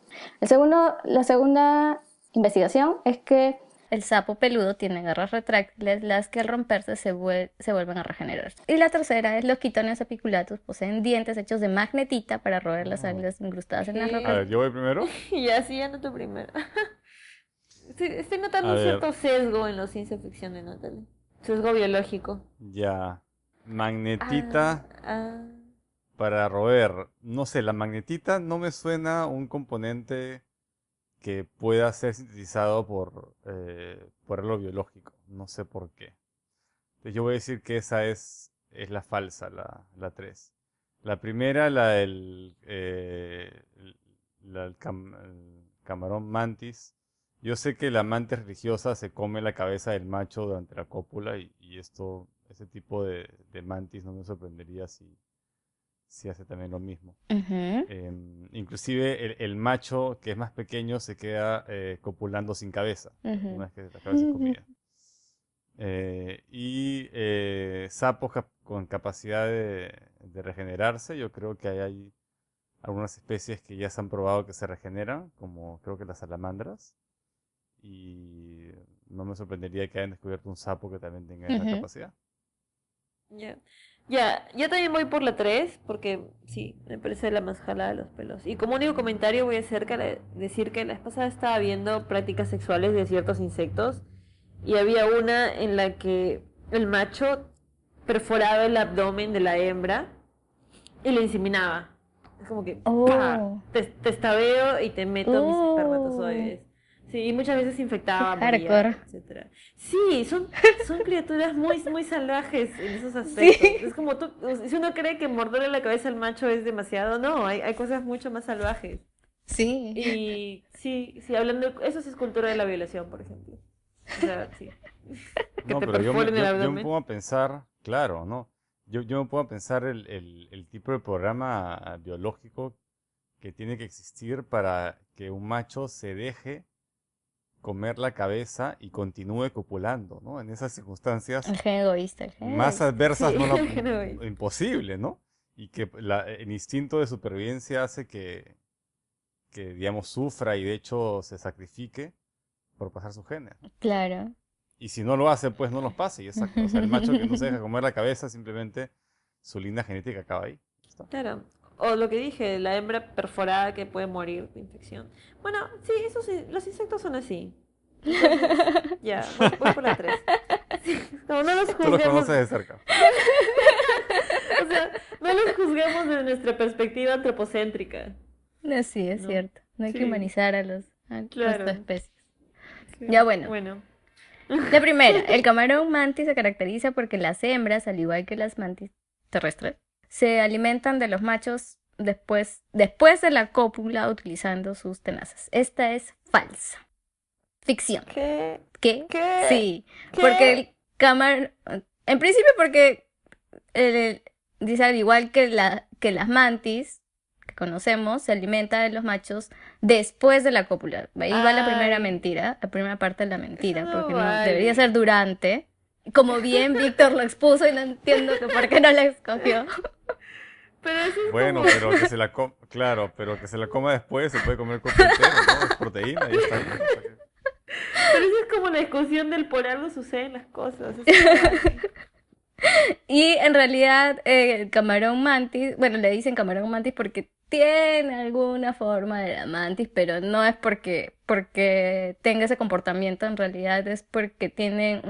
la segunda investigación es que El sapo peludo tiene garras retráctiles, las que al romperse se vuelven a regenerar. Y la tercera es los quitones apiculatus poseen dientes hechos de magnetita para roer las algas incrustadas en las ¿Qué? A rocas. ver, yo voy primero. Ya, sí, anoto primero. Sí, estoy notando A un ver, cierto sesgo en los ciencia ficción de Natalie. Sesgo biológico. ya. Ah, Magnetita ah. para roer. No sé, la magnetita no me suena un componente que pueda ser sintetizado por algo biológico. No sé por qué. Entonces yo voy a decir que esa es la falsa, la 3. La primera, el camarón mantis. Yo sé que la mantis religiosa se come la cabeza del macho durante la cópula y ese tipo de mantis no me sorprendería si hace también lo mismo. Ujú. Inclusive el macho que es más pequeño se queda copulando sin cabeza, Ujú. una vez que la cabeza es comida. Sapos con capacidad de regenerarse, yo creo que hay algunas especies que ya se han probado que se regeneran, como creo que las salamandras, y no me sorprendería que hayan descubierto un sapo que también tenga esa Ujú. capacidad. Ya. Ya, yo también voy por la 3 porque sí, me parece la más jalada de los pelos. Y como único comentario voy a decir que la vez pasada estaba viendo prácticas sexuales de ciertos insectos y había una en la que el macho perforaba el abdomen de la hembra y le inseminaba. Es como que, ¡pa! Oh, Testabeo y te meto mis oh, espermatozoides. Sí, y muchas veces qué infectaba, moría, hardcore. etcétera. Sí, son criaturas muy, muy salvajes en esos aspectos. Sí. Es como tú, si uno cree que morderle la cabeza al macho es demasiado, no, hay cosas mucho más salvajes. Sí. Y sí, sí, hablando, eso sí es cultura de la violación, por ejemplo. O sea, sí. Que No, te pero yo me, perforen el yo, yo me abdomen. pongo a pensar, claro, ¿no? Yo me pongo a pensar el tipo de programa biológico que tiene que existir para que un macho se deje comer la cabeza y continúe copulando, ¿no? En esas circunstancias El gen egoísta, el gen más egoísta. Sí, adversas, el género. imposible, ¿no? Y que el instinto de supervivencia hace que, digamos, sufra y de hecho se sacrifique por pasar sus genes. Claro. Y si no lo hace, pues no los pase. Y o sea, el macho que no se deja comer la cabeza, simplemente su linda genética acaba ahí. Ya está. Claro. O lo que dije, la hembra perforada que puede morir de infección. Bueno, sí, eso sí, los insectos son así. Entonces, ya, voy por la 3. Como no los Tú los juzguemos, conoces de cerca. o sea, no los juzguemos desde nuestra perspectiva antropocéntrica, No, sí, es ¿no? cierto. No hay que Sí. humanizar a las Claro. especies. Sí. Ya bueno. Bueno. La primera, el camarón mantis se caracteriza porque las hembras, al igual que las mantis terrestres, se alimentan de los machos después de la cópula utilizando sus tenazas. Esta es falsa. Ficción. ¿Qué? ¿Qué? ¿Qué? Sí, ¿Qué? porque el camarón... En principio porque dice al igual que las mantis que conocemos, se alimenta de los machos después de la cópula. Ahí va la primera Ay. mentira, la primera parte de la mentira, Eso no porque no vale. debería ser durante. Como bien Víctor lo expuso y no entiendo que por qué no la escogió. Pero eso es Bueno, como... pero que se la coma, claro, pero que se la coma después, se puede comer el cuerpo entero, ¿no? Es proteína, ya está bien. O sea que- Pero eso es como la discusión del por algo suceden las cosas. Eso no vale. Y en realidad el camarón mantis, bueno, le dicen camarón mantis porque tiene alguna forma de la mantis, pero no es porque tenga ese comportamiento, en realidad es porque tienen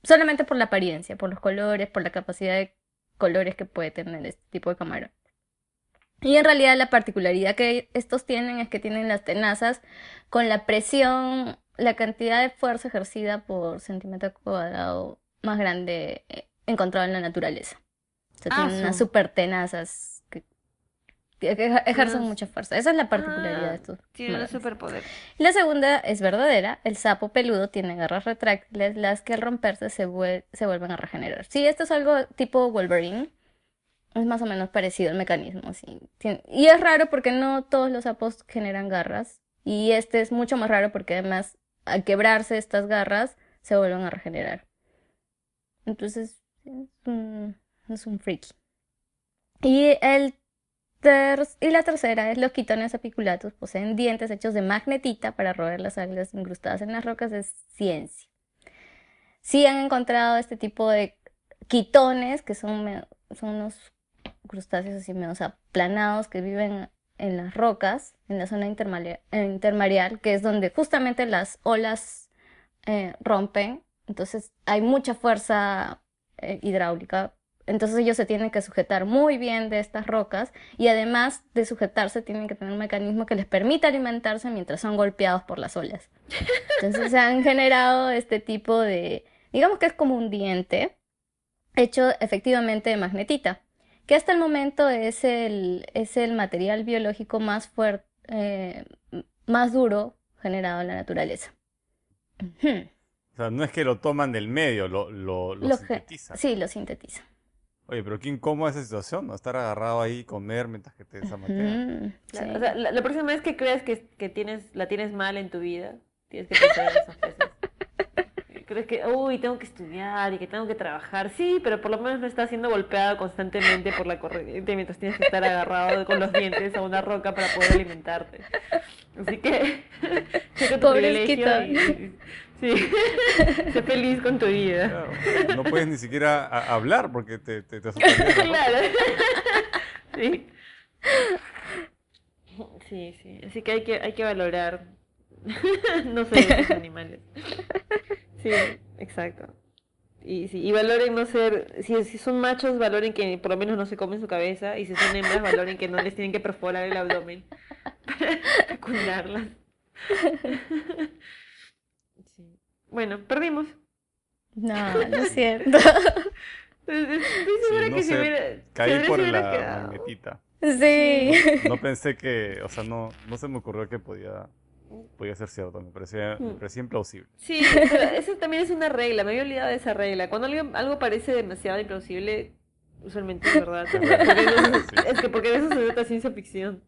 solamente por la apariencia, por los colores, por la capacidad de colores que puede tener este tipo de camarón. Y en realidad la particularidad que estos tienen es que tienen las tenazas con la presión, la cantidad de fuerza ejercida por centímetro cuadrado más grande encontrado en la naturaleza. O sea, tienen unas super tenazas que ejercen Unas- mucha fuerza. Esa es la particularidad de estos Tiene un camarones. superpoder. La segunda es verdadera. El sapo peludo tiene garras retráctiles, las que al romperse se vuelven a regenerar. Sí, esto es algo tipo Wolverine. Es más o menos parecido el mecanismo. Sí. Y es raro porque no todos los sapos generan garras. Y este es mucho más raro porque además al quebrarse estas garras se vuelven a regenerar. Entonces es un friki. Y la tercera es los quitones apiculatus. Poseen dientes hechos de magnetita para roer las algas incrustadas en las rocas de ciencia. Sí han encontrado este tipo de quitones que son unos crustáceos así menos aplanados que viven en las rocas, en la zona intermareal, que es donde justamente las olas rompen. Entonces hay mucha fuerza hidráulica. Entonces ellos se tienen que sujetar muy bien de estas rocas y además de sujetarse tienen que tener un mecanismo que les permita alimentarse mientras son golpeados por las olas. Entonces se han generado este tipo de, digamos que es como un diente hecho efectivamente de magnetita, que hasta el momento es el material biológico más fuerte, más duro generado en la naturaleza. Ujú. O sea, no es que lo toman del medio, lo sintetizan. Sí, lo sintetiza. Oye, pero qué incómoda esa situación, ¿no? Estar agarrado ahí y comer mientras que te desamatean. Ujú, Claro, sí. o sea, la próxima vez que creas que la tienes mal en tu vida, tienes que pensar en esas cosas. Crees que, uy, tengo que estudiar y que tengo que trabajar. Sí, pero por lo menos no estás siendo golpeado constantemente por la corriente mientras tienes que estar agarrado con los dientes a una roca para poder alimentarte. Así que, checa tu privilegio Pobrecito. sí, sé feliz con tu vida. Claro, no puedes ni siquiera hablar porque te asustarías, ¿no? Claro. Sí. Sí, sí. Así que hay que valorar. No sé, esos animales. Sí, exacto. Y, sí, y valoren no ser, si son machos, valoren que por lo menos no se comen su cabeza, y si son hembras, valoren que no les tienen que perforar el abdomen para fecundarlas. Sí. Bueno, perdimos. No, no es cierto. Estoy Sí, segura no que sé, caí Andrés por se hubiera la quedado. magnetita. Sí. No pensé que, o sea, no se me ocurrió que podía ser cierto, me parecía implausible. Sí, pero eso también es una regla, me había olvidado de esa regla. Cuando algo parece demasiado implausible, usualmente es verdad. Es verdad, sí. Es que porque de eso se trata ciencia ficción.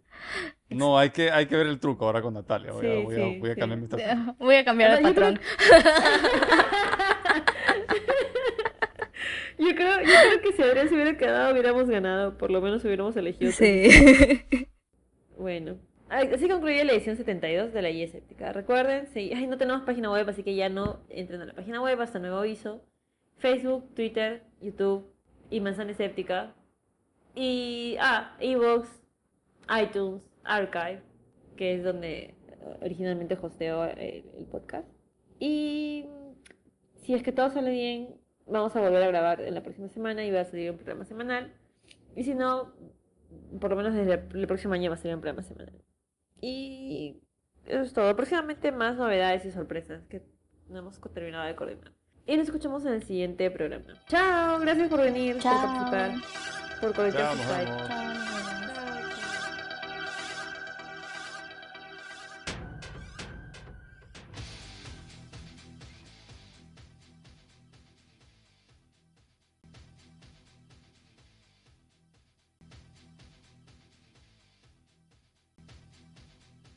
No, hay que ver el truco ahora con Natalia. Sí, Voy a cambiar mi estrategia. Voy a cambiar de Yo creo- patrón. Yo creo que si Adrián se hubiera quedado, hubiéramos ganado. Por lo menos hubiéramos elegido. Sí. Bueno. Así concluye la edición 72 de la Guía Escéptica. Recuerden, no tenemos página web, así que ya no entren a la página web hasta nuevo aviso. Facebook, Twitter, YouTube y Manzana Escéptica. Y, iVoox, iTunes, Archive, que es donde originalmente hosteo el podcast. Y si es que todo sale bien, vamos a volver a grabar en la próxima semana y va a salir un programa semanal. Y si no, por lo menos desde el próximo año va a salir un programa semanal. Y eso es todo. Próximamente más novedades y sorpresas que no hemos terminado de coordinar. Y nos escuchamos en el siguiente programa. Chao, gracias por venir, por Chao. participar, por conectar Chao, su nos site. vemos. Chao.